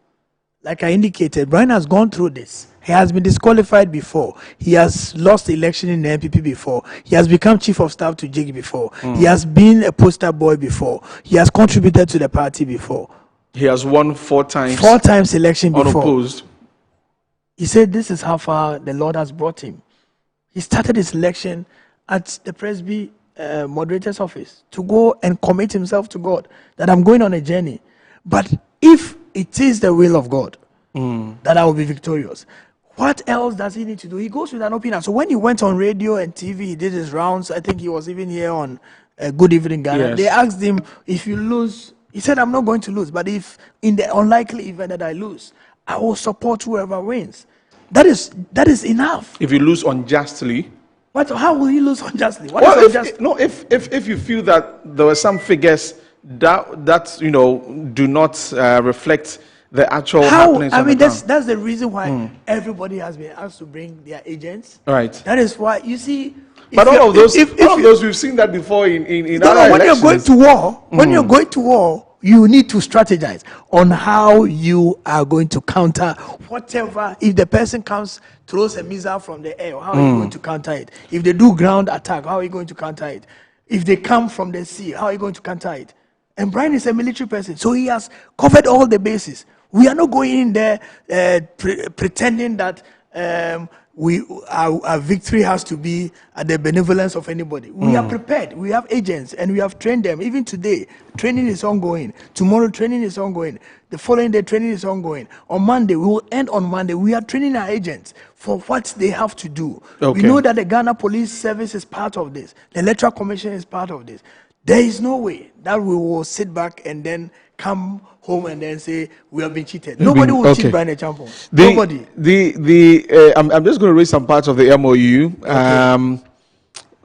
Like I indicated, Brian has gone through this. He has been disqualified before. He has lost the election in the NPP before. He has become chief of staff to JIG before. He has been a poster boy before. He has contributed to the party before.
He has won 4 times.
4 times election before.
Unopposed.
He said this is how far the Lord has brought him. He started his election at the Presby moderator's office to go and commit himself to God, that I'm going on a journey. But if it is the will of God that I will be victorious, what else does he need to do? He goes with an opinion. So when he went on radio and TV, he did his rounds. I think he was even here on Good Evening Ghana.
Yes.
They asked him, if you lose, he said, I'm not going to lose. But if in the unlikely event that I lose, I will support whoever wins. That is enough.
If you lose unjustly,
how will you lose unjustly?
If you feel that there were some figures that do not reflect the actual happenings.
That's the reason why everybody has been asked to bring their agents.
Right.
That is why you see.
But all of those we've seen that before in other
when
elections.
You're going to war, when you're going to war, you need to strategize on how you are going to counter whatever. If the person throws a missile from the air, how are you going to counter it? If they do ground attack, how are you going to counter it? If they come from the sea, how are you going to counter it? And Brian is a military person, so he has covered all the bases. We are not going in there pretending that our victory has to be at the benevolence of anybody. We are prepared. We have agents and we have trained them. Even today, training is ongoing. Tomorrow, training is ongoing. The following day, training is ongoing. On Monday, we will end on Monday. We are training our agents for what they have to do.
Okay.
We know that the Ghana Police Service is part of this. The Electoral Commission is part of this. There is no way that we will sit back and then come home and then say we have been cheated. Nobody will cheat Brian Champon. Nobody.
I'm just going to read some parts of the MOU. Okay.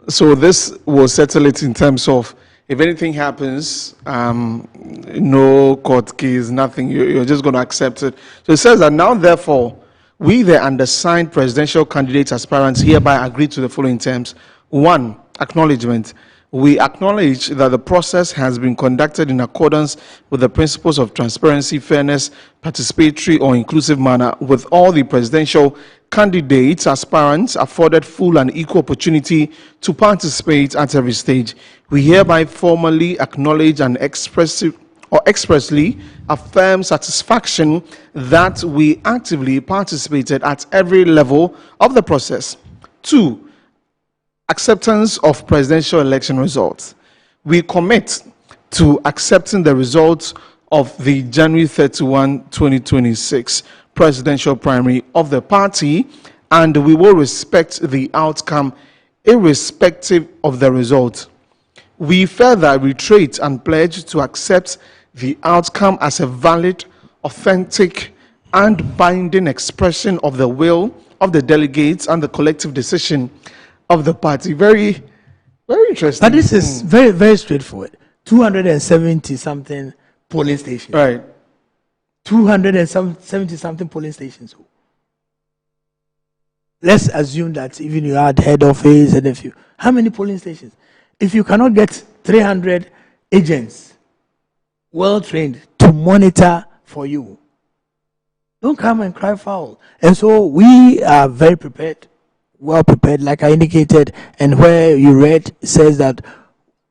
So this will settle it in terms of if anything happens, no court case, nothing. You're just going to accept it. So it says that now, therefore, we, the undersigned presidential candidates aspirants, hereby agree to the following terms: 1, acknowledgement. We acknowledge that the process has been conducted in accordance with the principles of transparency, fairness, participatory or inclusive manner, with all the presidential candidates, aspirants afforded full and equal opportunity to participate at every stage. We hereby formally acknowledge and expressly affirm satisfaction that we actively participated at every level of the process. 2. Acceptance of presidential election results. We commit to accepting the results of the January 31, 2026 presidential primary of the party, and we will respect the outcome irrespective of the result. We further reiterate and pledge to accept the outcome as a valid, authentic, and binding expression of the will of the delegates and the collective decision of the party. Very, very interesting.
But this is very, very straightforward. 270 something polling stations.
Right.
270 something polling stations. Let's assume that even you had head office and a few. How many polling stations? If you cannot get 300 agents well trained to monitor for you, don't come and cry foul. And so we are very prepared, well prepared, like I indicated, and where you read says that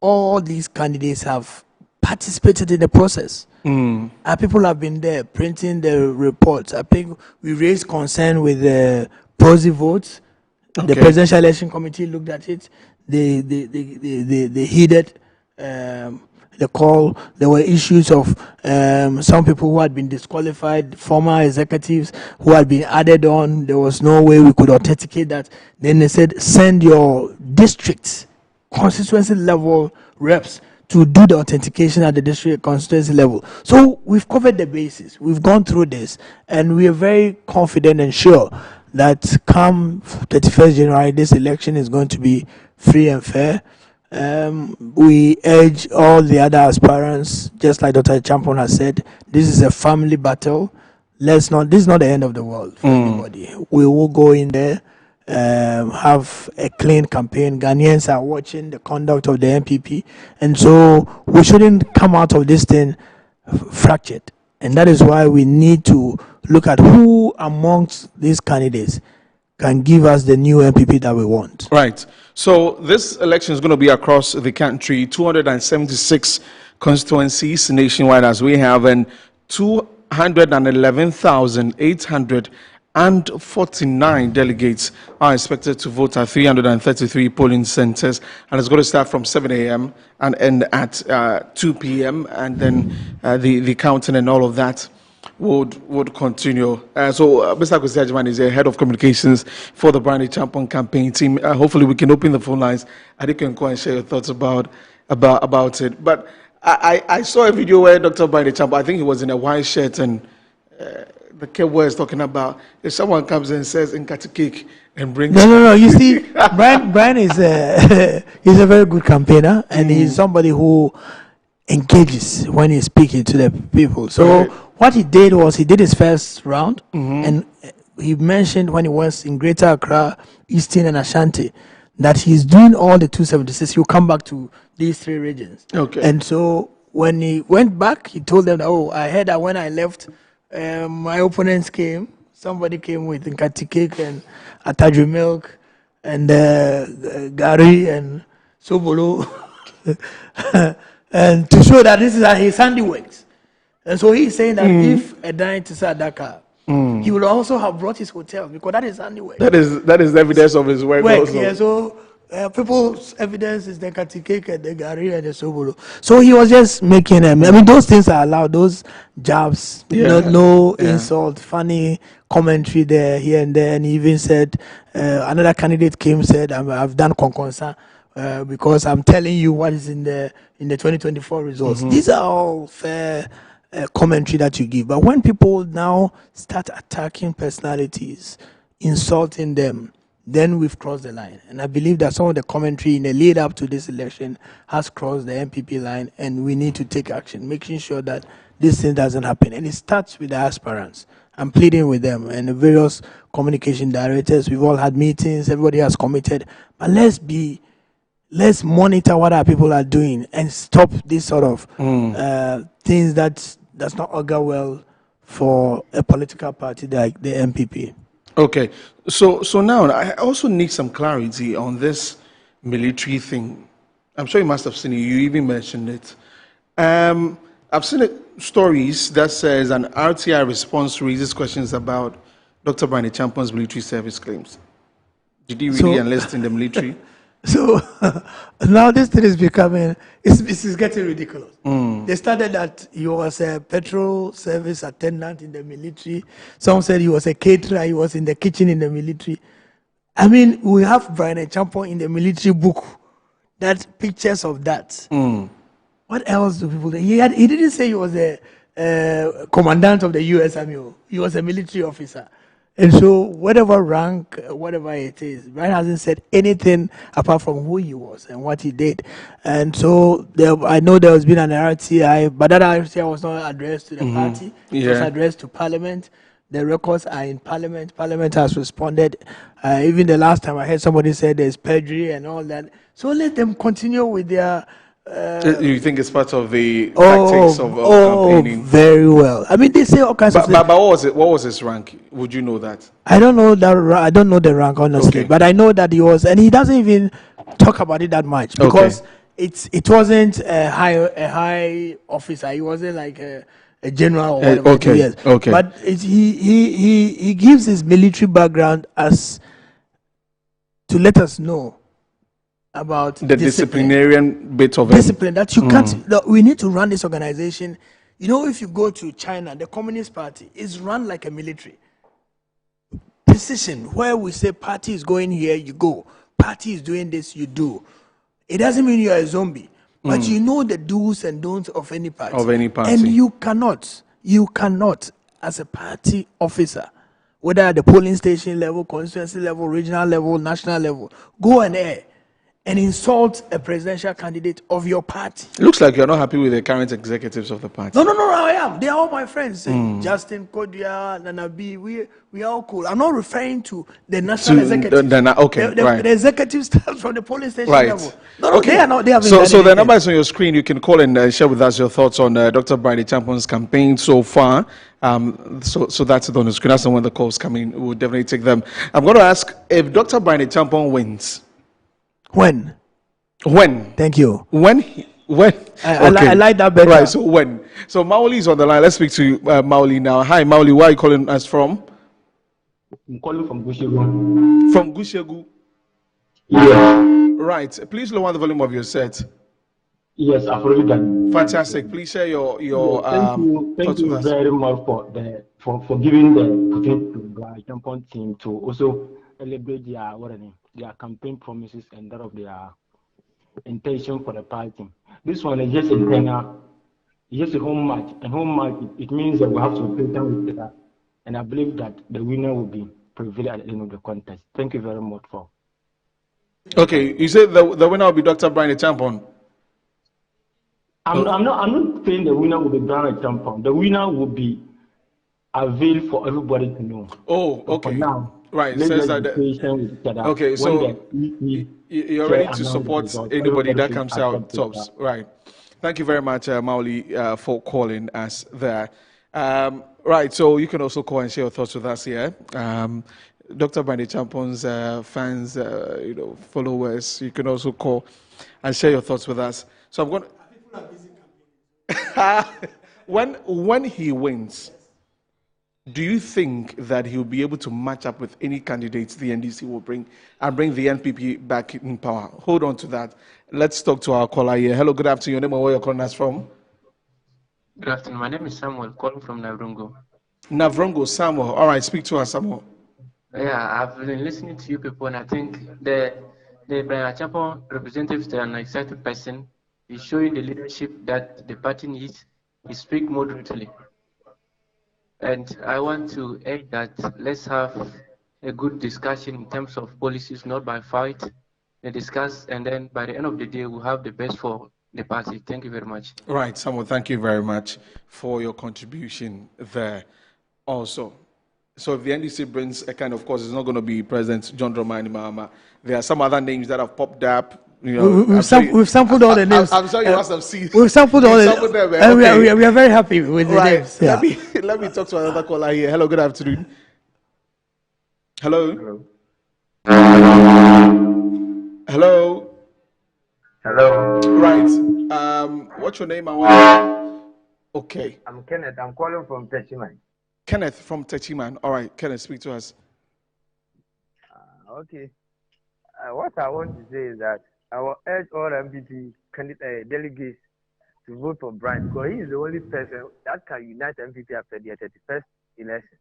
all these candidates have participated in the process. Our people have been there printing the reports. I think we raised concern with the proxy votes. Okay. The Presidential Election Committee looked at it. They heeded the call. There were issues of some people who had been disqualified, former executives who had been added on. There was no way we could authenticate that. Then they said, send your districts, constituency level reps to do the authentication at the district constituency level. So we've covered the bases. We've gone through this, and we are very confident and sure that come 31st January, this election is going to be free and fair. We urge all the other aspirants, just like Dr. Champon has said, this is a family battle. This is not the end of the world for anybody. We will go in there, have a clean campaign. Ghanaians are watching the conduct of the NPP, and so we shouldn't come out of this thing fractured. And that is why we need to look at who amongst these candidates can give us the new NPP that we want.
Right. So this election is going to be across the country, 276 constituencies nationwide as we have, and 211,849 delegates are expected to vote at 333 polling centers, and it's going to start from 7 a.m. and end at 2 p.m. and then the counting and all of that would continue. So Mr. Kwesi Agyeman is the head of communications for the Brian Champon campaign team. Hopefully we can open the phone lines and you can go and share your thoughts about it. But I saw a video where Dr. Brian Champon, I think he was in a white shirt, and the kid was talking about if someone comes and says Nkati cake and brings
no. You see, Brian is he's a very good campaigner, and he's somebody who engages when he's speaking to the people. So what he did was he did his first round, and he mentioned when he was in Greater Accra, Eastern and Ashanti, that he's doing all the 276. He'll come back to these three regions. Okay. And so when he went back, he told them, I heard that when I left, my opponents came. Somebody came with Nkati cake and Atadri milk and Gary and Sobolo. And to show that this is his handiworks. And so he's saying that if a dine to Sadaka, he would also have brought his hotel, because that is handiwork.
That is evidence of his work also.
Yeah, so people's evidence is the Nkati cake and the Gary and the Sobolo. So he was just making them. I mean, those things are allowed, those jabs, no insult, funny commentary there, here and there. And he even said, another candidate came, said, I've done Konkonsa. Because I'm telling you what is in the 2024 results. These are all fair commentary that you give. But when people now start attacking personalities, insulting them, then we've crossed the line. And I believe that some of the commentary in the lead up to this election has crossed the NPP line, and we need to take action, making sure that this thing doesn't happen. And it starts with the aspirants. I'm pleading with them and the various communication directors. We've all had meetings. Everybody has committed. But let's be let's monitor what our people are doing and stop this sort of things that does not augur well for a political party like the MPP.
Okay, so now I also need some clarity on this military thing. I'm sure you must have seen it. You even mentioned it. I've seen stories that says an RTI response raises questions about Dr. Brian Acheampong's military service claims. Did he really enlist in the military?
So now this thing is becoming, it's getting ridiculous. They started that he was a petrol service attendant in the military. Some said he was a caterer, he was in the kitchen in the military. I mean, we have Brian Acheampong in the military book, that pictures of that. What else do people do? He didn't say he was a commandant of the U.S. Army. He was a military officer. And so whatever rank, whatever it is, Brian hasn't said anything apart from who he was and what he did. And so I know there has been an RTI, but that RTI was not addressed to the party. It was addressed to Parliament. The records are in Parliament. Parliament has responded. Even the last time I heard somebody say there's perjury and all that. So let them continue with their...
you think it's part of the tactics of campaigning?
Very well. I mean, they say all kinds of things.
But what was his rank? Would you know that?
I don't know that. I don't know the rank honestly, but I know that he was, and he doesn't even talk about it that much because it wasn't a high officer. He wasn't like a general or whatever. But he gives his military background as to let us know about
the disciplinarian bit of
discipline that you can't. We need to run this organization. You know, if you go to China, the Communist Party is run like a military precision, where we say party is going here, you go. Party is doing this, you do. It doesn't mean you are a zombie, but you know the do's and don'ts of any party. And you cannot, as a party officer, whether at the polling station level, constituency level, regional level, national level, go and air and insult a presidential candidate of your party.
It looks like you're not happy with the current executives of the party.
No, I am. They are all my friends. Justin, Kodia, Nanabi, we are all cool. I'm not referring to the national executives. The executive staff from the polling station level. No, they are not. They have
so the number is on your screen. You can call and share with us your thoughts on Dr. Brian Acheampong's campaign so far. So that's it on the screen. That's when the calls come in. We'll definitely take them. I'm going to ask if Dr. Brian Acheampong wins.
When?
Thank you. When?
I like that better.
Right, so when? So Mauli is on the line. Let's speak to Mauli now. Hi, Mauli. Where are you calling us from?
I'm calling from Gushegu.
From Gushegu?
Yeah.
Right. Please lower the volume of your set.
Yes, I've already done.
Fantastic. Please share your
thank you very much for giving the opportunity to the Acheampong team to also celebrate their campaign promises and that of their intention for the party. This one is just a home match. And home match, it means that we have to play them with that. And I believe that the winner will be prevail at the end of the contest. Thank you very much for.
Okay, you said the winner will be Dr. Brian Acheampong.
I'm not saying the winner will be Brian Acheampong. The winner will be available for everybody to know.
Oh, okay.
For now.
Right, says that. Okay, so you're ready to support anybody that comes out tops. Right. Thank you very much, Mauli, for calling us there. Right, so you can also call and share your thoughts with us here. Dr. Brian Acheampong's fans, followers, you can also call and share your thoughts with us. So I'm going to... when he wins, do you think that he'll be able to match up with any candidates the NDC will bring and bring the NPP back in power? Hold on to that. Let's talk to our caller here. Hello, good afternoon. Your name and where you're calling us from?
Good afternoon. My name is Samuel, calling from Navrongo.
Navrongo, Samuel. All right, speak to us, Samuel.
Yeah, I've been listening to you people, and I think the Brian Acheampong representatives, they are an excited person. He's showing the leadership that the party needs. He speaks moderately. And I want to add that let's have a good discussion in terms of policies, not by fight. They discuss, and then by the end of the day, we'll have the best for the party. Thank you very much.
Right, Samuel, thank you very much for your contribution there also. So if the NDC brings a kind, of course, it's not going to be President John Dramani Mahama. There are some other names that have popped up,
we've sampled all the names.
I'm sure you must have seen.
We've sampled all the
names.
And we are very happy with the names. Yeah.
Let me talk to another caller here. Hello, good afternoon. Hello. Hello.
Hello.
Right. What's your name and where? Okay.
I'm Kenneth. I'm calling from Techiman.
Kenneth from Techiman. All right, Kenneth, speak to us.
Okay. What I want to say is that I will urge all MPP delegates to vote for Brian because he is the only person that can unite MPP after the 31st election.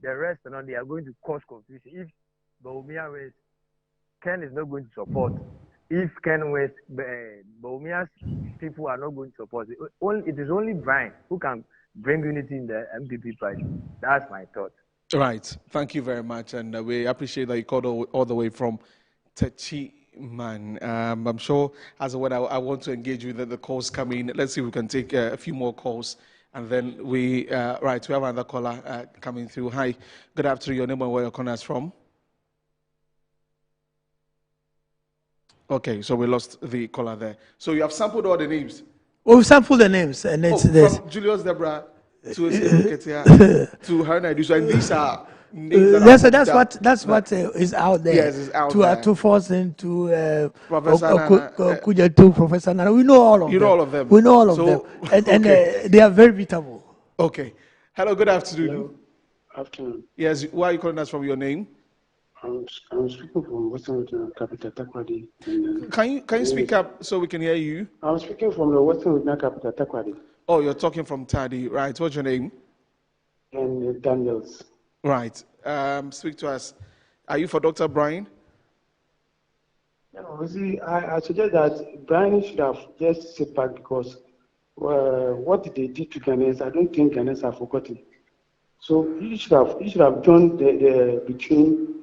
The rest, they are going to cause confusion. If Bawumia wins, Ken is not going to support. If Ken wins, Bawumia's people are not going to support. It is only Brian who can bring unity in the MPP party. That's my thought.
Right. Thank you very much. And we appreciate that you called all the way from Techiman. I'm sure as when I want to engage with the calls coming. Let's see if we can take a few more calls. And then we have another caller coming through. Hi, good afternoon. Your name and where you're calling us from? Okay, so we lost the caller there. So you have sampled all the names?
We've sampled the names. And it's this.
From Julius Debra to Haruna Iddrisu. And these are names
that's what is out there.
Yes, it's out there.
To force into
Professor
Kujetu, Professor Nana. We know all of them.
You know all of them.
We know all of them. And they are very beatable.
Okay. Hello, good afternoon.
Hello. Afternoon.
Yes, where are you calling us from? Your name?
I'm speaking from Western Regional Capital, Takoradi.
Can you speak up so we can hear you?
I'm speaking from the Western Regional Capital, Takoradi.
Oh, you're talking from Tadi, right? What's your name?
And Daniels.
Right. Speak to us. Are you for Dr. Brian?
No, see, I suggest that Brian should have just sit back because what they did to Ghanaians, I don't think Ghanaians have forgotten. So he should have joined the between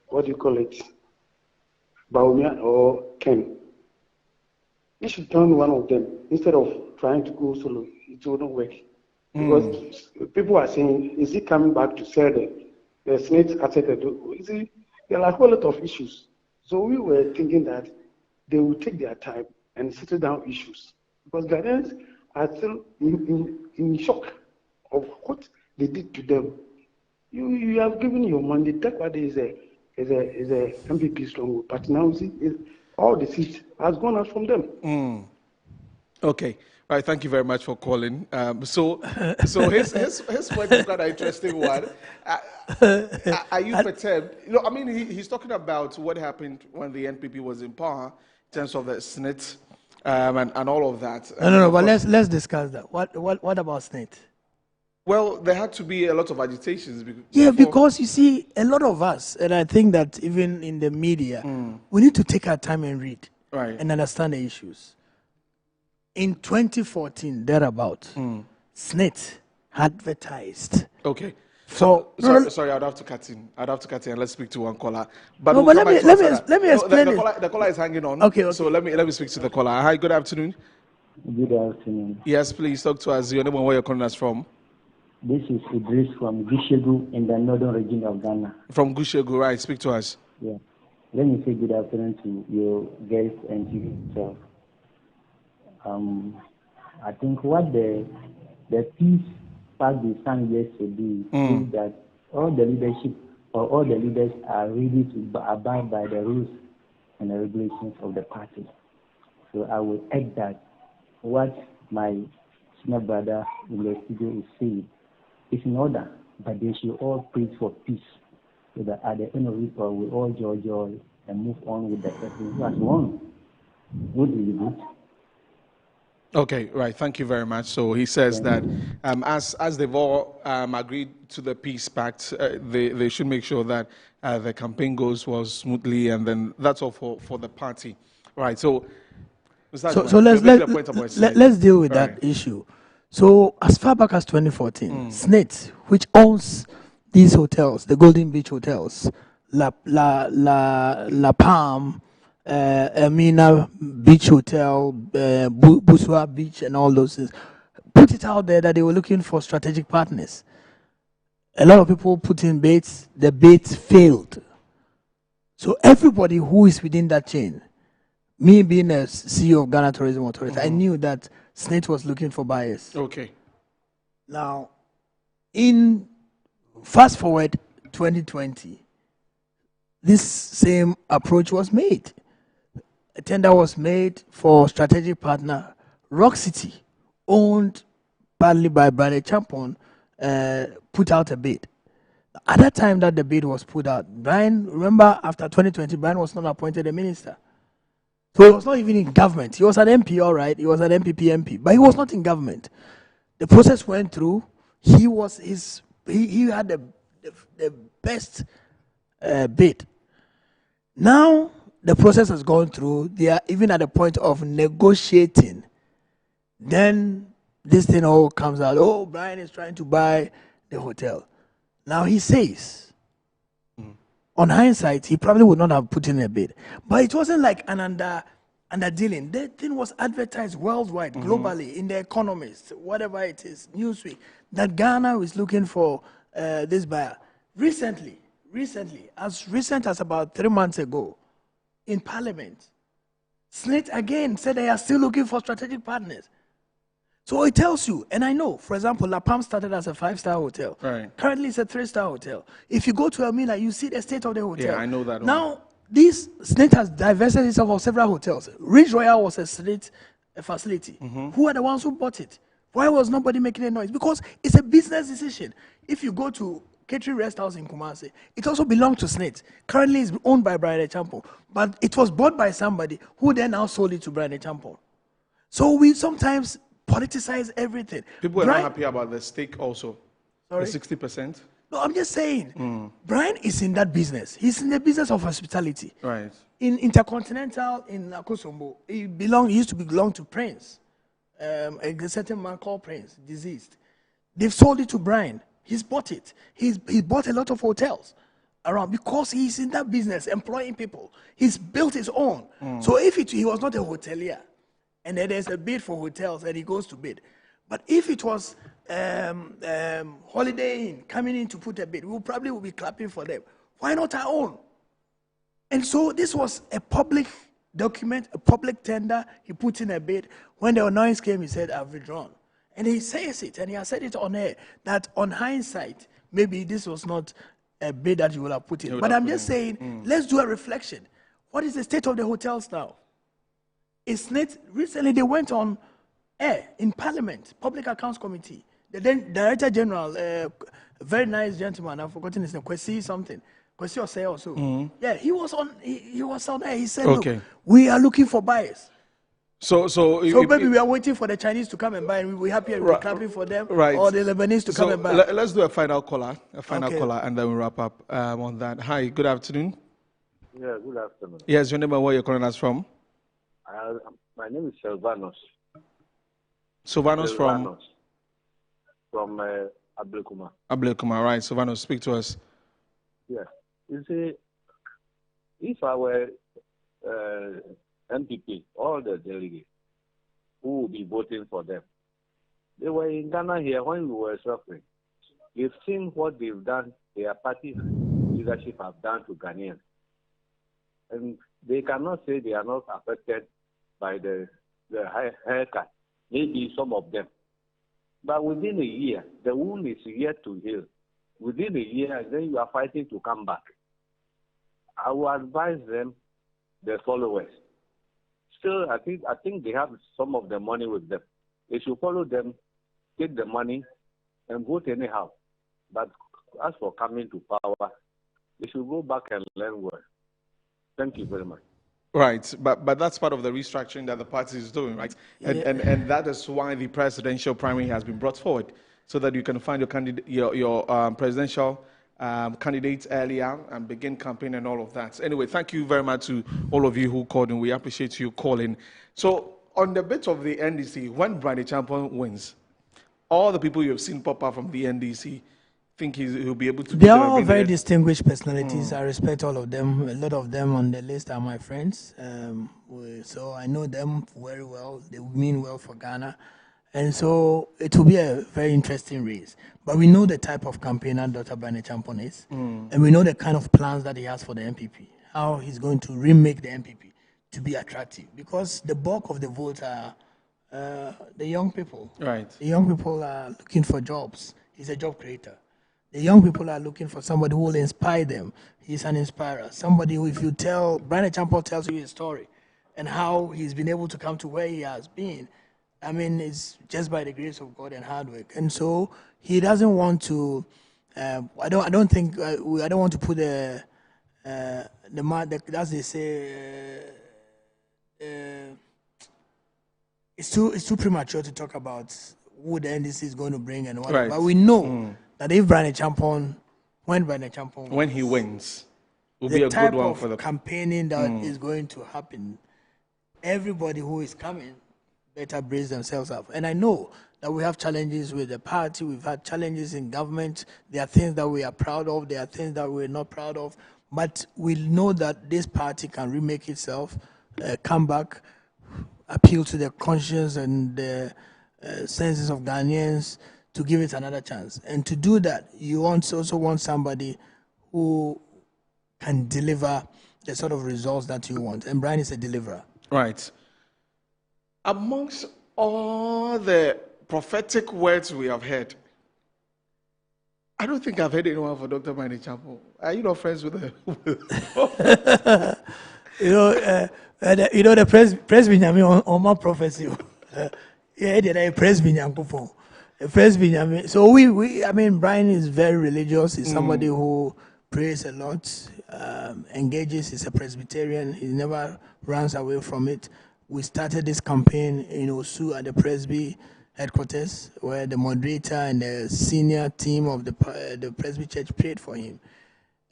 what do you call it, Bawumia or Ken. He should join one of them instead of trying to go solo. It wouldn't work. Because people are saying, is he coming back to sell the Senate asset? You see, there are a whole lot of issues. So we were thinking that they will take their time and settle down issues. Because Ghanaians are still in shock of what they did to them. You have given your money. Takoradi is a MPP stronghold, but now see, all the seats has gone out from them.
Okay. All right, thank you very much for calling. So his point is quite an interesting one. Are you perturbed? I mean, he's talking about what happened when the NPP was in power in terms of the Senate and all of that.
No, but let's discuss that. What about Senate?
Well, there had to be a lot of agitations.
Because you see, a lot of us, and I think that even in the media, we need to take our time and read and understand the issues. In 2014, thereabout, SNIT advertised.
Okay. Sorry, I'd have to cut in. And let's speak to one caller. But let me
explain
the caller is hanging on.
Okay.
So let me speak to the caller. Hi, good afternoon.
Good afternoon.
Yes, please talk to us. Your name and where you're calling us from.
This is Idris from Gushegu in the northern region of Ghana.
From Gushegu, right. Speak to us.
Yeah. Let me say good afternoon to your guests and to yourself. I think what the peace pact they sang yesterday is that all the leadership or all the leaders are ready to abide by the rules and the regulations of the party. So I will add that what my senior brother in the studio is saying is in order, but they should all pray for peace so that at the end of it all we all joy and move on with the person who has won. Good will be good.
Okay, right. Thank you very much. So he says that as they've all agreed to the peace pact, they should make sure that the campaign goes smoothly, and then that's all for the party. Right. So
let's deal with that issue. So as far back as 2014, SNIT, which owns these hotels, the Golden Beach hotels, La Palm, Amina Beach Hotel, Busua Beach, and all those things, put it out there that they were looking for strategic partners. A lot of people put in baits. The baits failed. So everybody who is within that chain me being a CEO of Ghana Tourism Authority, I knew that SSNIT was looking for buyers.
Okay.
Now, in fast forward 2020, this same approach was made. A tender was made for strategic partner Rock City, owned partly by Bradley Champon, put out a bid. At that time that the bid was put out, Brian, remember after 2020, Brian was not appointed a minister. So he was not even in government. He was an MP, all right. He was an MPP MP, but he was not in government. The process went through. He had the best bid. Now the process has gone through. They are even at the point of negotiating. Then this thing all comes out. Oh, Brian is trying to buy the hotel. Now he says, on hindsight, he probably would not have put in a bid. But it wasn't like an under dealing. The thing was advertised worldwide, globally, in The Economist, whatever it is, Newsweek, that Ghana is looking for this buyer. Recently, as recent as about 3 months ago, in Parliament, SSNIT again said they are still looking for strategic partners. So it tells you, and I know, for example, La Palm started as a 5-star hotel.
Right.
Currently, it's a 3-star hotel. If you go to Elmina, you see the state of the hotel.
Yeah, I know that.
Now, this SSNIT has divested itself of several hotels. Ridge Royal was a SSNIT facility. Who are the ones who bought it? Why was nobody making a noise? Because it's a business decision. If you go to Catering Rest House in Kumasi, it also belonged to SSNIT. Currently, it's owned by Brian Champon. But it was bought by somebody who then now sold it to Brian Champon. So we sometimes politicize everything.
People are not happy about the stake also.
Sorry?
The 60%.
No, I'm just saying. Brian is in that business. He's in the business of hospitality.
Right.
In Intercontinental in Akosombo, he used to belong to Prince. A certain man called Prince, deceased. They've sold it to Brian. He's bought it. He bought a lot of hotels around because he's in that business, employing people. He's built his own. So if he was not a hotelier, and then there's a bid for hotels, and he goes to bid. But if it was Holiday Inn coming in to put a bid, we probably will be clapping for them. Why not our own? And so this was a public document, a public tender. He put in a bid. When the annoyance came, he said, I've withdrawn. And he says it, and he has said it on air, that on hindsight, maybe this was not a bid that you would have put in. But I'm just saying, let's do a reflection. What is the state of the hotels now? SSNIT, recently they went on air in Parliament, Public Accounts Committee. The then Director General, a very nice gentleman, I've forgotten his name, Kwesi something, Kwesi Osei also. Yeah, he was on air. He said, look, we are looking for buyers.
So
maybe we are waiting for the Chinese to come and buy, and we'll be happy and we're clapping for them, or the Lebanese to come and buy.
Let's do a final caller, and then we'll wrap up on that. Hi, good afternoon.
Yeah, good afternoon.
Yes, your name and where you're calling us from?
My name is Silvanus.
Silvanus from?
From Ablekuma.
Ablekuma, right. Silvanus, speak to us.
Yeah. You see, if I were MPP, all the delegates who would be voting for them, they were in Ghana here when we were suffering. They've seen what they've done, their party leadership have done to Ghanaians. And they cannot say they are not affected by the haircut. Maybe some of them. But within a year, the wound is yet to heal. Within a year, then you are fighting to come back. I will advise them, the followers. Still, I think they have some of the money with them. They should follow them, take the money, and vote anyhow. But as for coming to power, they should go back and learn well. Thank you very much.
Right, but that's part of the restructuring that the party is doing, right? And that is why the presidential primary has been brought forward, so that you can find your presidential candidates earlier and begin campaign and all of that. Anyway, thank you very much to all of you who called, and we appreciate you calling. So on the bit of the NDC, when Brian Champon wins, all the people you have seen pop up from the NDC think he'll be able to.
They are all very distinguished personalities. I respect all of them. A lot of them on the list are my friends. So I know them very well. They mean well for Ghana. And so it will be a very interesting race. But we know the type of campaigner Dr. Brian Champon is. And we know the kind of plans that he has for the MPP. How he's going to remake the MPP to be attractive because the bulk of the votes are the young people.
Right.
The young people are looking for jobs. He's a job creator. The young people are looking for somebody who will inspire them. He's an inspirer. Somebody who, if you tell, Brian Achampong tells you his story and how he's been able to come to where he has been. I mean, it's just by the grace of God and hard work. And so he doesn't want to. I don't think. I don't want to put the as they say. It's too premature to talk about who the NDC is going to bring and what.
Right.
But we know that if Brian Achampong, when
he wins, will be a good one for the
campaigning that is going to happen. Everybody who is coming better brace themselves up. And I know that we have challenges with the party. We've had challenges in government. There are things that we are proud of. There are things that we're not proud of. But we know that this party can remake itself, come back, appeal to the conscience and the senses of Ghanaians to give it another chance. And to do that, you also want somebody who can deliver the sort of results that you want. And Brian is a deliverer.
Right. Amongst all the prophetic words we have heard, I don't think I've heard anyone for Dr. Brian Achampong. Are you not friends with her?
The press Benjamin on my prophecy. Yeah, did I press Benjamin? Press Benjamin. So I mean, Brian is very religious. He's somebody who prays a lot, engages. He's a Presbyterian. He never runs away from it. We started this campaign in Osu at the Presby headquarters, where the moderator and the senior team of the Presby Church prayed for him.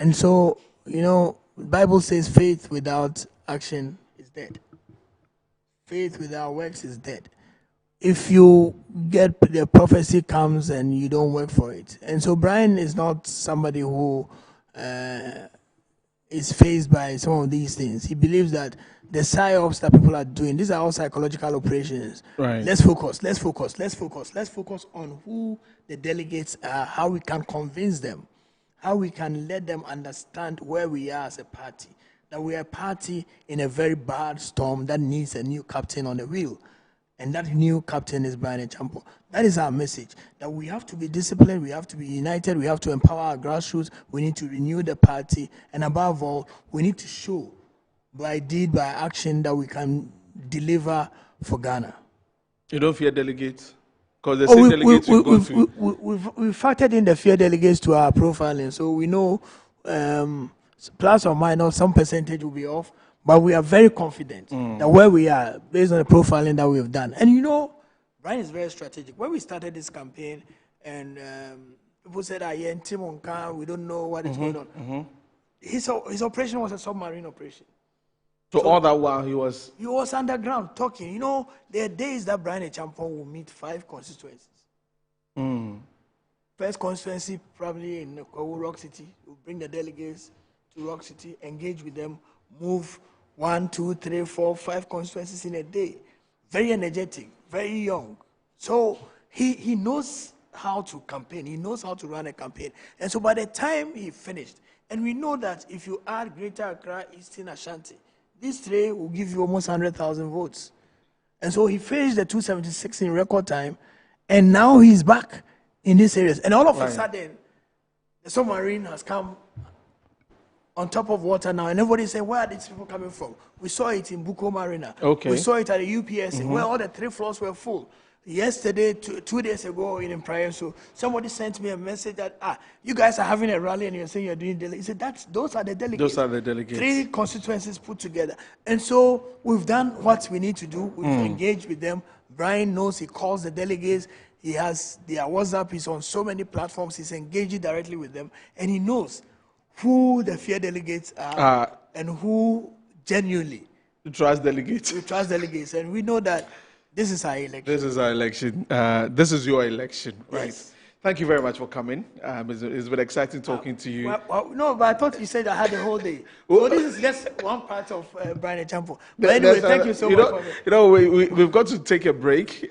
And so, the Bible says faith without action is dead. Faith without works is dead. If you get the prophecy comes and you don't work for it. And so Brian is not somebody who is faced by some of these things. He believes that the psyops that people are doing, these are all psychological operations.
Right.
Let's focus on who the delegates are, how we can convince them, how we can let them understand where we are as a party, that we are a party in a very bad storm that needs a new captain on the wheel. And that new captain is Brian Achampong. That is our message, that we have to be disciplined, we have to be united, we have to empower our grassroots, we need to renew the party, and above all, we need to show by deed, by action, that we can deliver for Ghana.
You don't fear delegates? Because the same delegates you go to.
We've factored in the fear delegates to our profiling, so we know plus or minus some percentage will be off, but we are very confident that where we are, based on the profiling that we have done. And Brian is very strategic. When we started this campaign, and people said, we don't know what is going on. His operation was a submarine operation.
So all that while he was
underground talking. There are days that Brian Achampong will meet 5 constituencies. First constituency, probably in Kwawu, Rock City. We'll bring the delegates to Rock City, engage with them, move 1, 2, 3, 4, 5 constituencies in a day. Very energetic, very young. So he knows how to campaign. He knows how to run a campaign. And so by the time he finished, and we know that if you add Greater Accra, Eastern Ashanti, these 3 will give you almost 100,000 votes. And so he finished the 276 in record time, and now he's back in these areas. And all of a sudden, the submarine has come on top of water now, and everybody say, where are these people coming from? We saw it in Buko Marina.
Okay.
We saw it at the UPS, where all the 3 floors were full. Yesterday, 2 days ago in Praia, so somebody sent me a message that, you guys are having a rally and you're saying you're doing delegates. He said, those are the delegates.
Those are the delegates.
3 constituencies put together. And so we've done what we need to do. We've engaged with them. Brian knows, he calls the delegates. He has their WhatsApp. He's on so many platforms. He's engaging directly with them. And he knows who the fear delegates are and who genuinely
trust delegates.
We trust delegates. And we know that this is our election.
This is our election. This is your election, right?
Yes.
Thank you very much for coming. It's been exciting talking to you.
No, but I thought you said I had the whole day. Well, this is just one part of Brian Achampong. But anyway, thank you so much for
we've got to take a break.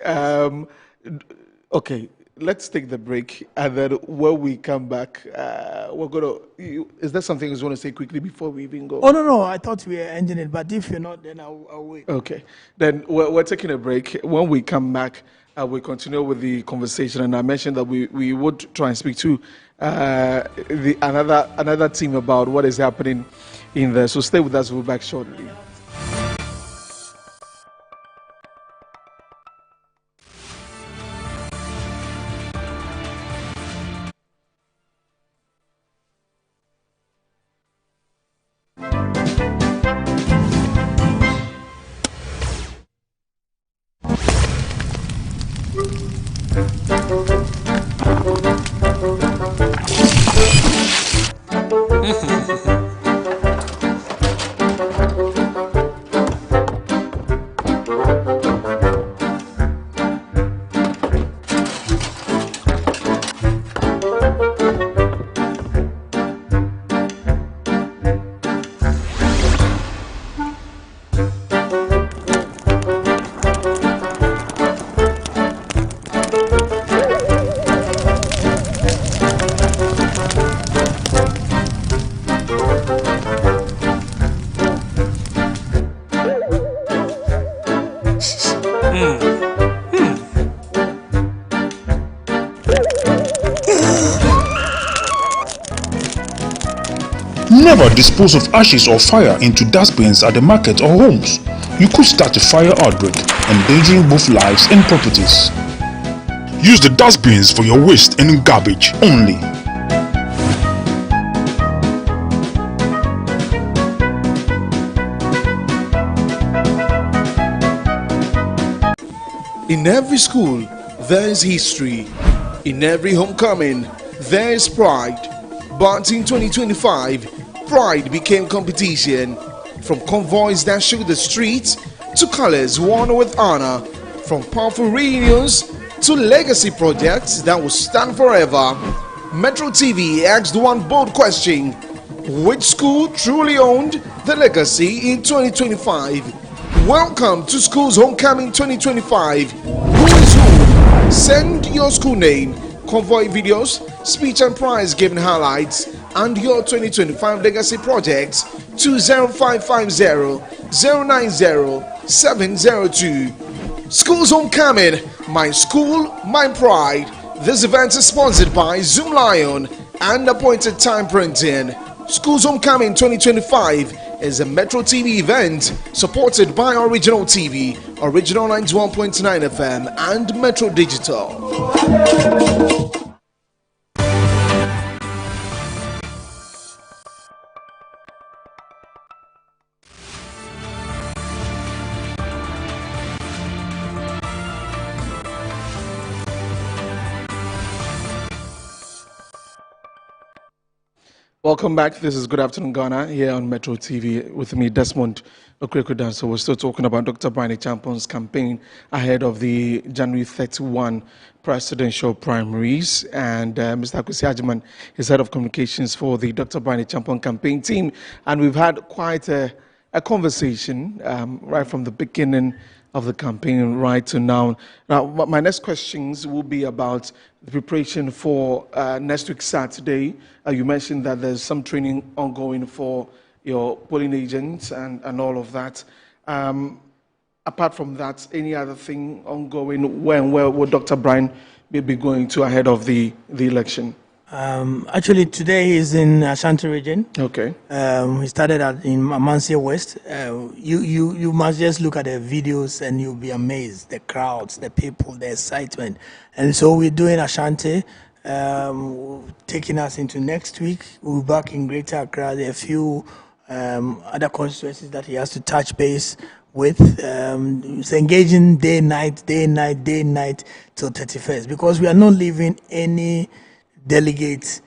Okay, let's take the break, and then when we come back, we're gonna. Is there something you want to say quickly before we even go?
Oh no, I thought we were ending it, but if you're not, then I'll wait.
Okay, then we're taking a break. When we come back, we'll continue with the conversation, and I mentioned that we would try and speak to another team about what is happening in there. So stay with us. We'll be back shortly.
Never dispose of ashes or fire into dustbins at the market or homes. You could start a fire outbreak, endangering both lives and properties. Use the dustbins for your waste and garbage only.
In every school, there is history. In every homecoming, there is pride. But in 2025, pride became competition. From convoys that shook the streets to colors worn with honor, from powerful reunions to legacy projects that will stand forever. Metro TV asked one bold question: which school truly owned the legacy in 2025? Welcome to School's Homecoming 2025. Who is who? Send your school name, convoy videos, speech and prize giving highlights, and your 2025 legacy projects to 0550 090 702. School's Homecoming, my school, my pride. This event is sponsored by Zoom Lion and Appointed Time Printing. School's Homecoming 2025 is a Metro TV event supported by Original TV, Original 91.9 FM, and Metro Digital. Welcome back. This is Good Afternoon Ghana here on Metro TV with me, Desmond Okwekudan. So we're still talking about Dr. Bryony Acheampong's campaign ahead of the January 31 presidential primaries. And Mr. Kwesi Agyeman is head of communications for the Dr. Bryony Acheampong campaign team. And we've had quite a conversation right from the beginning of the campaign right to now. Now, my next questions will be about the preparation for next week Saturday. You mentioned that there's some training ongoing for your polling agents and all of that. Apart from that, any other thing ongoing? Where will Dr. Bryony be going to ahead of the election?
Actually, today he's in Ashanti region.
Okay.
He started in Amansia West. You must just look at the videos and you'll be amazed. The crowds, the people, the excitement. And so we're doing Ashanti, taking us into next week. We'll be back in Greater Accra. There are a few other constituencies that he has to touch base with. He's engaging day, night till 31st, because we are not leaving any delegates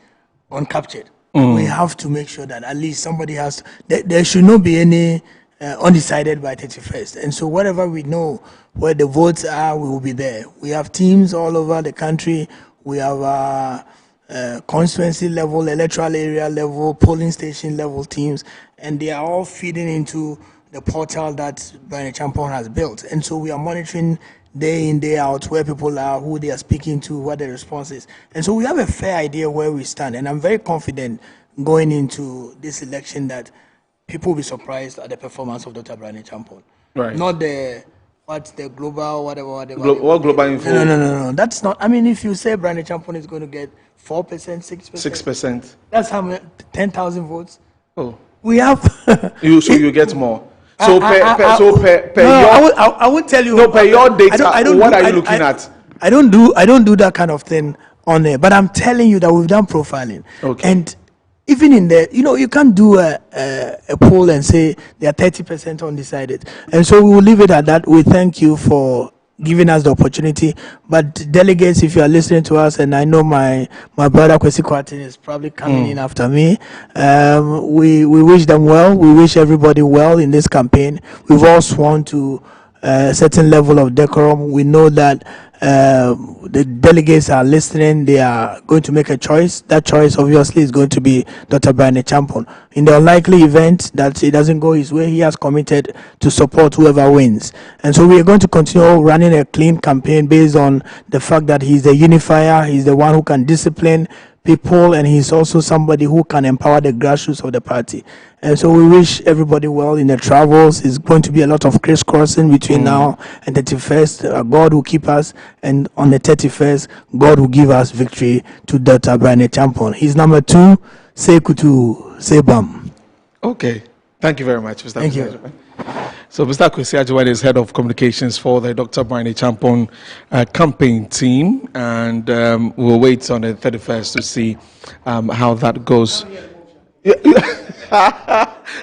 uncaptured. We have to make sure that at least somebody has there should not be any undecided by 31st. And so whatever we know where the votes are, we will be there. We have teams all over the country. We have constituency level, electoral area level, polling station level teams, and they are all feeding into the portal that Bryony Acheampong has built. And so we are monitoring day in, day out, where people are, who they are speaking to, what the response is. And so we have a fair idea where we stand. And I'm very confident going into this election that people will be surprised at the performance of Dr. Brian Champon.
Right.
Not the global, whatever.
What global info?
No. That's not. I mean, if you say Brian Champon is going to get 4%, 6%.
6%.
That's how many, 10,000 votes.
Oh.
We have.
you get more. So
I won't tell you.
No, per your data. What are you looking at?
I don't do that kind of thing on there. But I'm telling you that we've done profiling.
Okay.
And even in there, you can't do a poll and say they are 30% undecided. And so we will leave it at that. We thank you for giving us the opportunity. But delegates, if you are listening to us, and I know my brother Kwesi Kwarteng is probably coming in after me, we wish them well. We wish everybody well in this campaign. We've all sworn to a certain level of decorum. We know that the delegates are listening. They are going to make a choice. That choice obviously is going to be Dr. Brian Champon. In the unlikely event that it doesn't go his way, he has committed to support whoever wins. And so we are going to continue running a clean campaign based on the fact that he's the unifier, he's the one who can discipline people, and he's also somebody who can empower the grassroots of the party. And so we wish everybody well in the travels. It's going to be a lot of crisscrossing between now and 31st. God will keep us, and on the 31st, God will give us victory to Dr. Brian Champon. He's number 2, Sekutu Sebam.
Okay. Thank you very much, Mr.
Thank you.
So Mr. Kwesi Agyewale is head of communications for the Dr. Brian Champon campaign team, and we'll wait on the 31st to see how that goes.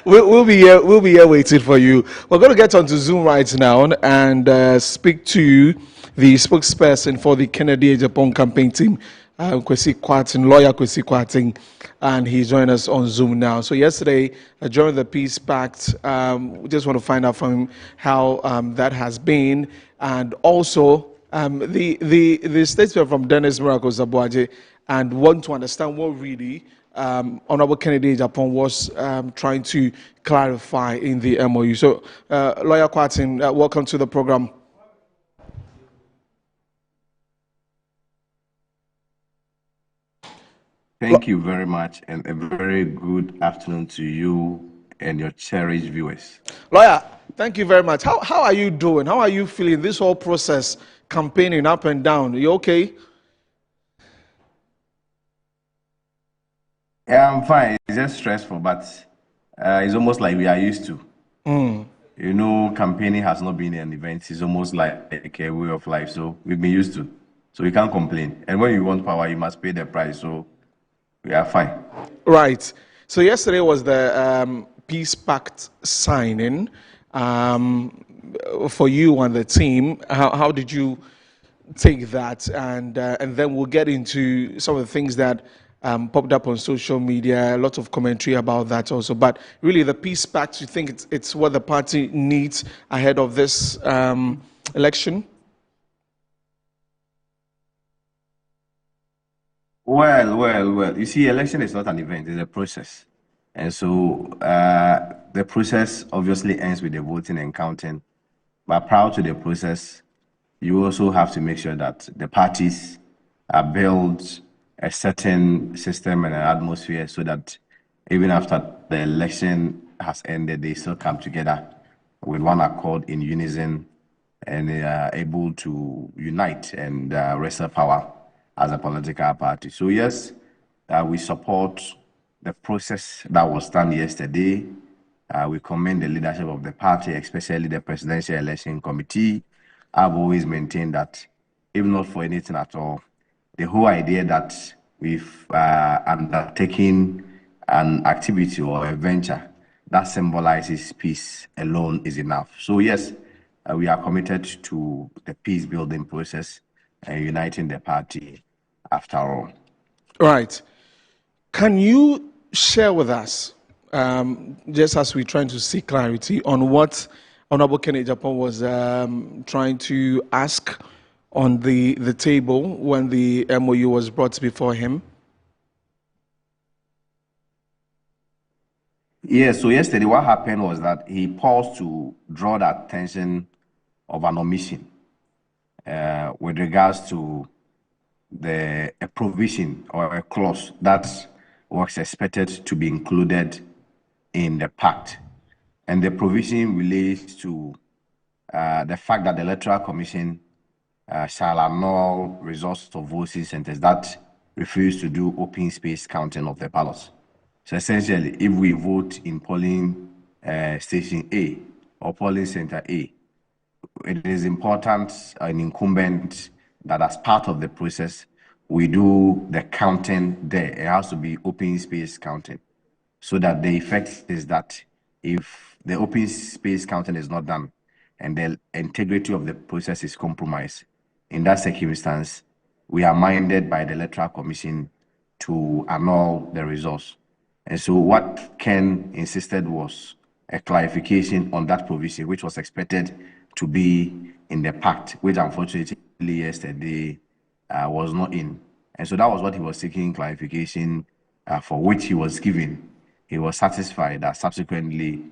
We'll be here waiting for you. We're going to get onto Zoom right now and speak to the spokesperson for the Kennedy Agyapong campaign team, Kwesi Kwarteng, lawyer Kwesi Kwarteng, and he's joining us on Zoom now. So yesterday, during the Peace Pact, we just want to find out from him how that has been, and also the statement from Dennis Miracle Zabuaje, and want to understand what really Honorable Kennedy Agyapong was trying to clarify in the MOU. So, Lawyer Kwarteng, welcome to the program.
Thank you very much, and a very good afternoon to you and your cherished viewers.
Lawyer, thank you very much. How are you doing? How are you feeling this whole process, campaigning up and down? Are you okay?
Yeah, I'm fine. It's just stressful, but it's almost like we are used to. You know, campaigning has not been an event. It's almost like a way of life. So we've been used to. So we can't complain. And when you want power, you must pay the price. So we are fine.
Right. So yesterday was the Peace Pact signing for you and the team. How did you take that? And then we'll get into some of the things that popped up on social media, a lot of commentary about that also. But really, the Peace Pact, you think it's what the party needs ahead of this election?
Well. You see, election is not an event, it's a process. And so the process obviously ends with the voting and counting. But prior to the process, you also have to make sure that the parties build a certain system and an atmosphere so that even after the election has ended, they still come together with one accord in unison, and they are able to unite and wrestle power as a political party. So yes, we support the process that was done yesterday. We commend the leadership of the party, especially the Presidential Election Committee. I've always maintained that if not for anything at all, the whole idea that we've undertaken an activity or a venture that symbolizes peace alone is enough. So yes, we are committed to the peace building process and uniting the party after all.
Right. Can you share with us, just as we're trying to seek clarity on what Honorable Kennedy Agyapong was trying to ask on the table when the MOU was brought before him?
Yes, so yesterday what happened was that he paused to draw the attention of an omission. with regards to a provision or a clause that was expected to be included in the pact. And the provision relates to the fact that the Electoral Commission shall annul results of voting centers that refuse to do open space counting of the ballots. So essentially, if we vote in polling station A or polling center A, it is important and incumbent that as part of the process, we do the counting there. It has to be open space counting, so that the effect is that if the open space counting is not done and the integrity of the process is compromised, in that circumstance, we are minded by the Electoral Commission to annul the results. And so what Ken insisted was a clarification on that provision, which was expected to be in the pact, which unfortunately yesterday was not in. And so that was what he was seeking clarification for, which he was given. He was satisfied that subsequently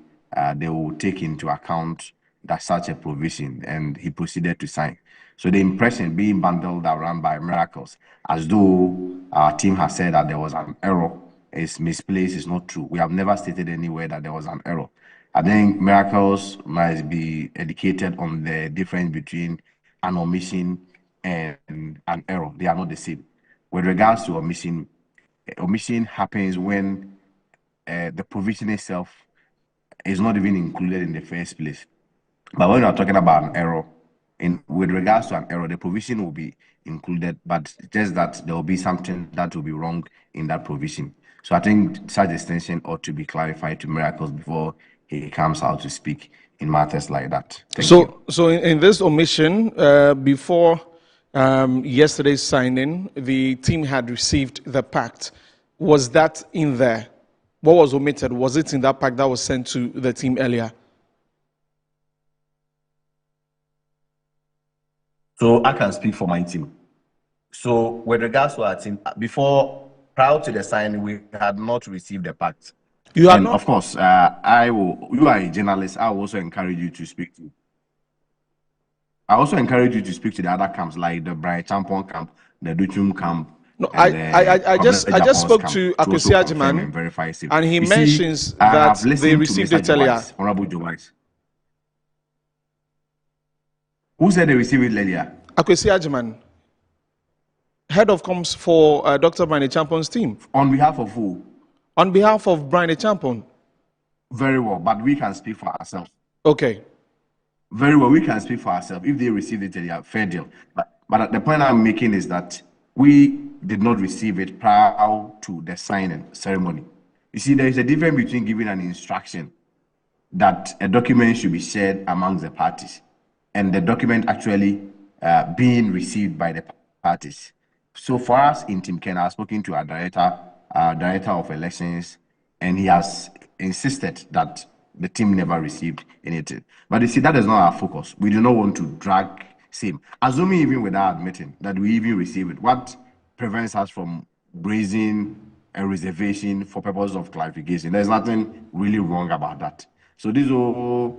they will take into account that such a provision, and he proceeded to sign. So the impression being bundled around by Miracles, as though our team has said that there was an error, is misplaced, is not true. We have never stated anywhere that there was an error. I think Miracles must be educated on the difference between an omission and an error. They are not the same. With regards to omission, omission happens when the provision itself is not even included in the first place. But when we are talking about an error, with regards to an error, the provision will be included, but just that there will be something that will be wrong in that provision. So I think such extension ought to be clarified to Miracles before he comes out to speak in matters like that. Thank you.
So in this omission, before yesterday's signing, the team had received the pact. Was that in there? What was omitted? Was it in that pact that was sent to the team earlier?
So I can speak for my team. So with regards to our team, prior to the signing, we had not received the pact.
You are not?
Of course, you are a journalist. I will also encourage you to speak to. I also encourage you to speak to the other camps, like the Brian Champon camp, the Duchum camp.
No, I just spoke to Akwesi Agyeman, and he mentions that they received it earlier.
Honorable Joe Wise. Who said they received it earlier?
Akwesi Agyeman, head of comms for Dr. Brian Champon's team.
On behalf of who?
On behalf of Brian Champon.
Very well, but we can speak for ourselves.
Okay.
Very well, we can speak for ourselves. If they received it earlier, fair deal. But the point I'm making is that we did not receive it prior to the signing ceremony. You see, there is a difference between giving an instruction that a document should be shared amongst the parties and the document actually being received by the parties. So for us in Team Ken, I've spoken to our director of elections, and he has insisted that the team never received anything. But you see, that is not our focus. We do not want to drag same. Assuming even without admitting that we even receive it, what prevents us from raising a reservation for purposes of clarification? There's nothing really wrong about that. So this whole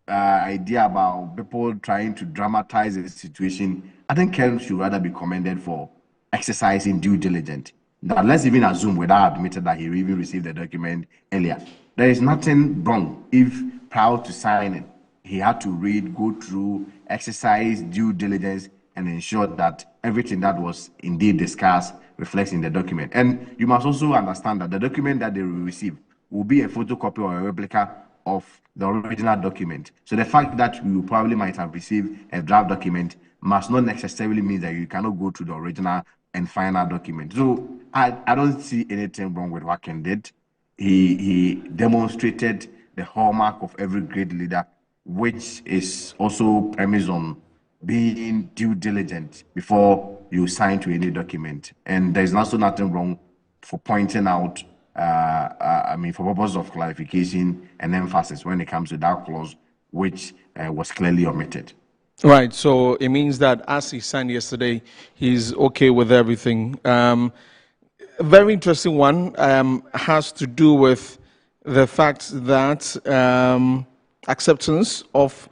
idea about people trying to dramatize the situation, I think Ken should rather be commended for exercising due diligence. Now, let's even assume without admitting that he even received the document earlier. There is nothing wrong if prior to signing, he had to read, go through, exercise due diligence, and ensure that everything that was indeed discussed reflects in the document. And you must also understand that the document that they will receive will be a photocopy or a replica of the original document. So the fact that you probably might have received a draft document must not necessarily mean that you cannot go to the original and final document. So I don't see anything wrong with what Ken did. He demonstrated the hallmark of every great leader, which is also premised on being due diligent before you sign to any document. And there's also nothing wrong for pointing out, for purposes of clarification and emphasis when it comes to that clause, which was clearly omitted.
Right, so it means that as he signed yesterday, he's okay with everything. A very interesting one has to do with the fact that acceptance of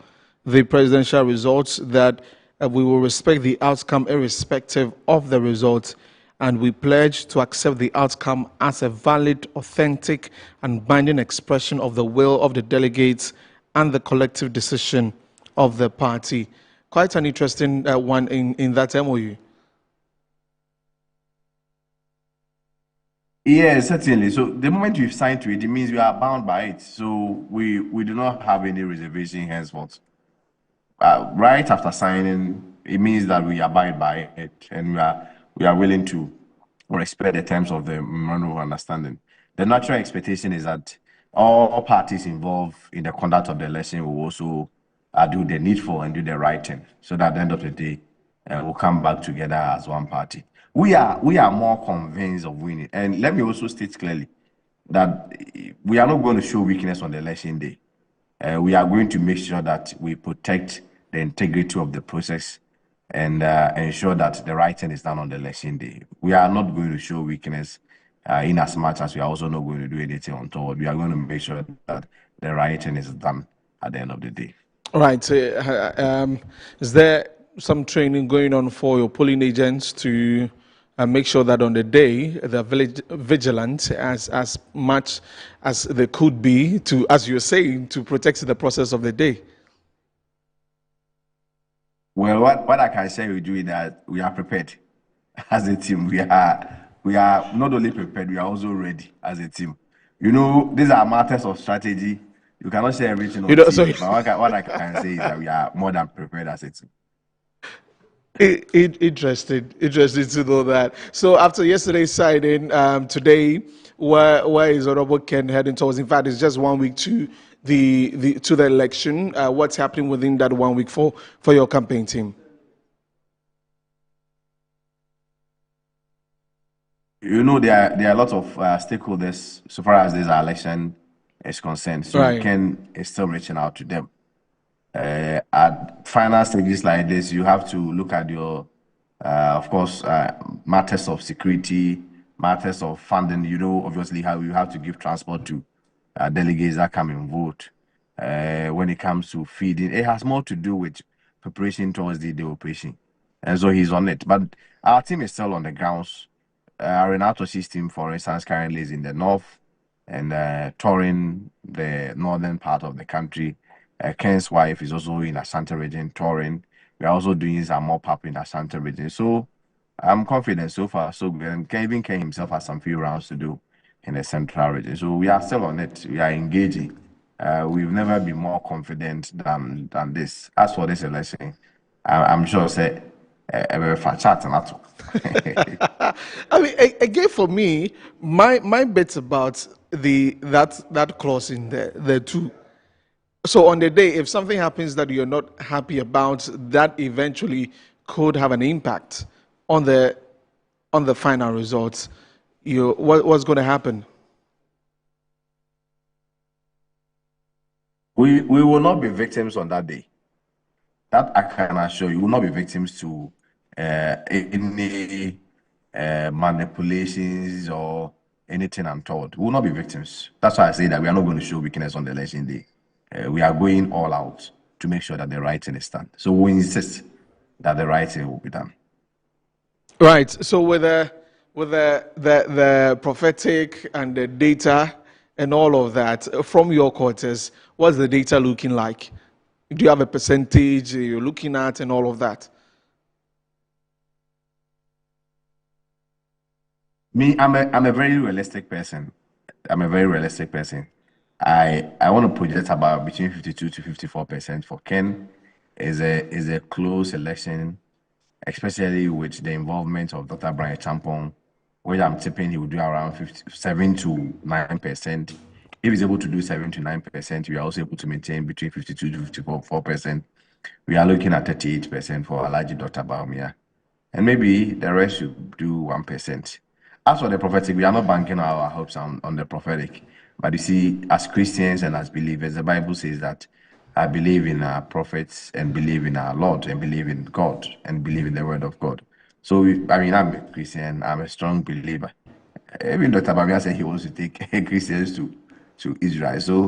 the presidential results, that We will respect the outcome irrespective of the result, and we pledge to accept the outcome as a valid, authentic, and binding expression of the will of the delegates and the collective decision of the party. Quite an interesting one in that MOU.
Yes, certainly. So the moment we've signed to it, it means we are bound by it. So we do not have any reservation henceforth. Right after signing, it means that we abide by it, and we are willing to respect the terms of the memorandum of understanding. The natural expectation is that all parties involved in the conduct of the election will also do the needful and do the right thing, so that at the end of the day, we'll come back together as one party. We are more convinced of winning. And let me also state clearly that we are not going to show weakness on the election day. We are going to make sure that we protect the integrity of the process and ensure that the right thing is done on the election day. We are not going to show weakness in as much as we are also not going to do anything untoward. We are going to make sure that the right thing is done at the end of the day.
All right. Is there some training going on for your polling agents to make sure that on the day they're vigilant as much as they could be to, as you're saying, to protect the process of the day?
Well, what I can share with you is that we are prepared as a team. We are not only prepared, we are also ready as a team. You know, these are matters of strategy. You cannot share everything on team, but what I can say is that we are more than prepared as a team.
Interesting to know that. So after yesterday's signing, today, where is Honorable Ken heading towards? In fact, it's just 1 week to the election. What's happening within that 1 week for your campaign team?
You know, there are a lot of stakeholders so far as this election is concerned. So
Right.
Ken is still reaching out to them. At final stages like this, you have to look at your, of course, matters of security, matters of funding. You know, obviously, how you have to give transport to delegates that come and vote. When it comes to feeding, it has more to do with preparation towards the operation. And so he's on it. But our team is still on the grounds. Renato system, for instance, currently is in the north and touring the northern part of the country. Ken's wife is also in Asante region touring. We are also doing some mop-up in Asante region. So I'm confident so far. So even Ken himself has some few rounds to do in the central region. So we are still on it. We are engaging. We've never been more confident than this. As for this election, I'm sure say a very fast chat and that.
I mean, again, for me, my bet's about that clause in there too. So on the day, if something happens that you're not happy about, that eventually could have an impact on the final results. What's going to happen?
We will not be victims on that day. That I can assure you. We will not be victims to any manipulations or anything untoward. We will not be victims. That's why I say that we are not going to show weakness on the election day. We are going all out to make sure that the right thing is done. So we insist that the right thing will be done.
Right. So with the prophetic and the data and all of that from your quarters, what's the data looking like? Do you have a percentage you're looking at and all of that?
Me, I'm a very realistic person. I want to project about between 52 to 54% for Ken. Is a close election, especially with the involvement of Dr. Brian Champong, where I'm tipping he will do around 7 to 9%. If he's able to do 7 to 9%, we are also able to maintain between 52 to 54%. We are looking at 38% for Alhaji Dr. Bawumia. And maybe the rest should do 1%. As for the prophetic, we are not banking our hopes on the prophetic. But you see, as Christians and as believers, the Bible says that I believe in our prophets and believe in our Lord and believe in God and believe in the word of God. So, I'm a Christian. I'm a strong believer. Even Dr. Bawumia said he wants to take Christians to Israel. So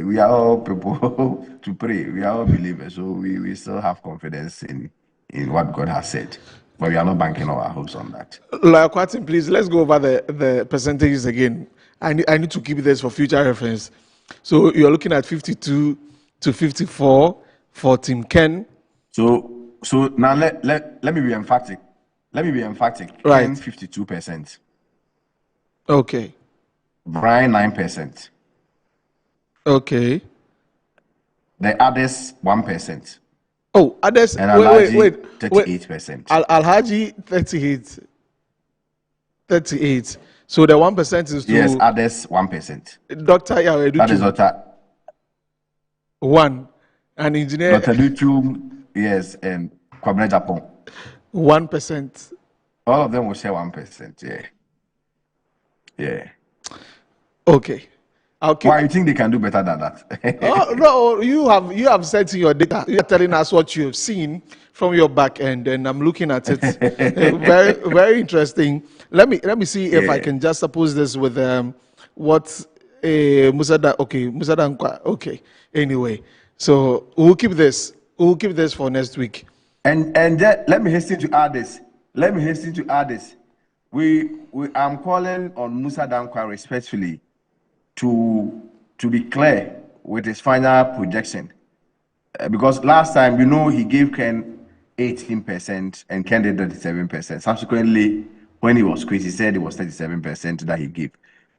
we are all people to pray. We are all believers. So we still have confidence in in what God has said. But we are not banking our hopes on that.
Lawyer Kwarteng, please, let's go over the percentages again. I need to keep this for future reference. So you're looking at 52 to 54 for Team Ken.
So now let me be emphatic. Right. Ken 52%.
Okay.
Brian 9%.
Okay.
The others 1%.
Oh, others.
And Alhaji 38%.
Alhaji 38. So the 1% is to
yes, others 1%.
Dr. Yaweduchu.
That is Dr.
1. And engineer.
Dr. Duchu, yes, and Kwabena Japan.
1%.
All of them will share 1%. Yeah. Yeah.
Okay. Okay.
Why you think they can do better than that?
Oh, no, you have said in your data. You are telling us what you have seen from your back end, and I'm looking at it. Very, very interesting. Let me see if I can just suppose this with what Musa Dankwa. Okay. Anyway, so we'll keep this. We'll keep this for next week.
And let me hasten to add this. I'm calling on Musa Dankwa respectfully to be clear with his final projection, because last time he gave Ken 18% and Ken did 37%. Subsequently, when he was quiz, he said it was 37% that he gave.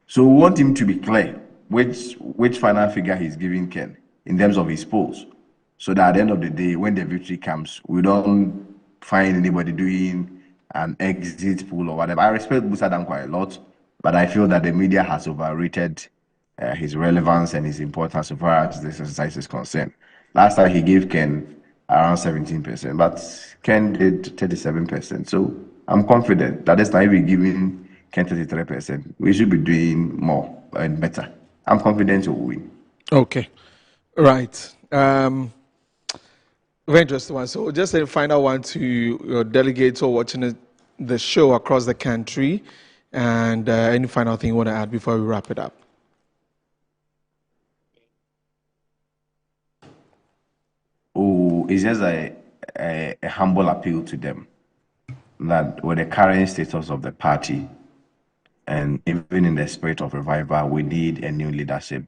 So we want him to be clear which final figure he's giving Ken in terms of his polls, so that at the end of the day, when the victory comes, we don't find anybody doing an exit poll or whatever. I respect Musa Dankwa a lot, but I feel that the media has overrated his relevance and his importance so far as this exercise is concerned. Last time he gave Ken around 17%, but Ken did 37%. So I'm confident that this time we're giving Ken 33%. We should be doing more and better. I'm confident we'll win.
Okay. Right. Very interesting one. So just a final one to your delegates who are watching the show across the country, and any final thing you want to add before we wrap it up?
Oh, it's just a humble appeal to them that with the current status of the party, and even in the spirit of revival, we need a new leadership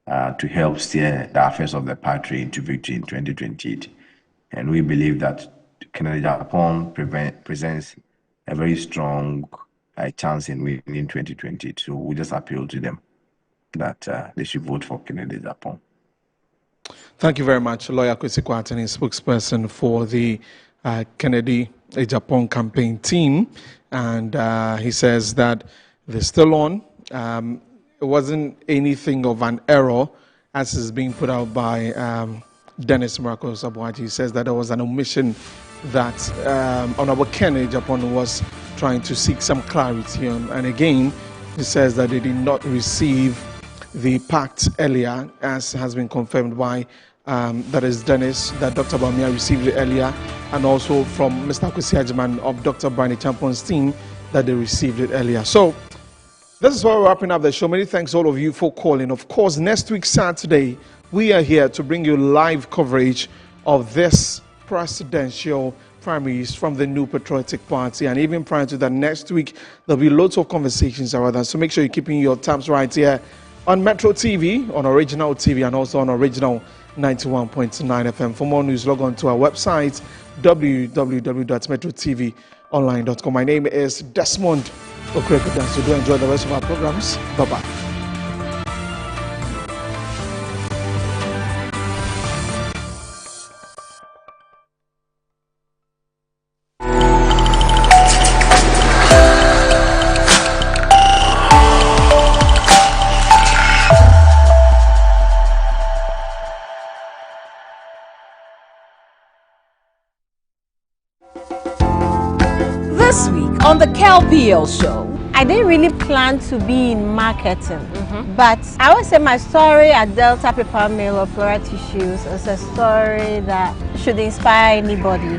to help steer the affairs of the party into victory in 2028. And we believe that Kennedy Japan presents a very strong chance in winning 2028. So we just appeal to them that they should vote for Kennedy Japan.
Thank you very much, Lawyer Kwesi Kwarteng, spokesperson for the Kennedy Japan campaign team. And he says that they're still on. It wasn't anything of an error, as is being put out by Dennis Miracle Sabuaji. He says that there was an omission that Honorable Kennedy Japan was trying to seek some clarity on. And again, he says that they did not receive the pact earlier, as has been confirmed by that is Dennis, that Dr. Bawumia received it earlier, and also from Mr. Kwesi Agyeman of Dr. Barney Champon's team that they received it earlier. So this is why we're wrapping up the show. Many thanks all of you for calling. Of course, next week Saturday, we are here to bring you live coverage of this presidential primaries from the New Patriotic Party. And even prior to that, next week, there'll be lots of conversations around that. So make sure you're keeping your tabs right here on Metro TV, on Original TV, and also on Original 91.9 FM. For more news, log on to our website, www.metrotvonline.com. My name is Desmond Okrekudan. So do enjoy the rest of our programs. Bye-bye.
This week on the KLPL show, I didn't really plan to be in marketing, but I would say my story at Delta Paper Mill or Flora Tissues is a story that should inspire anybody.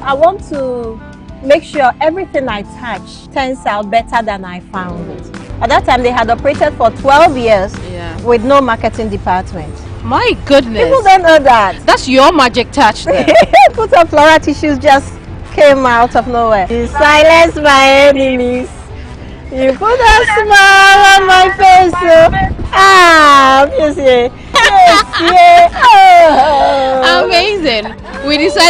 I want to make sure everything I touch turns out better than I found it. At that time, they had operated for 12 years with no marketing department.
My goodness.
People don't know that.
That's your magic touch there.
Put on Flora tissues just came out of nowhere. You silence my enemies. You put a smile on my face. Yes, yeah.
Amazing. We decided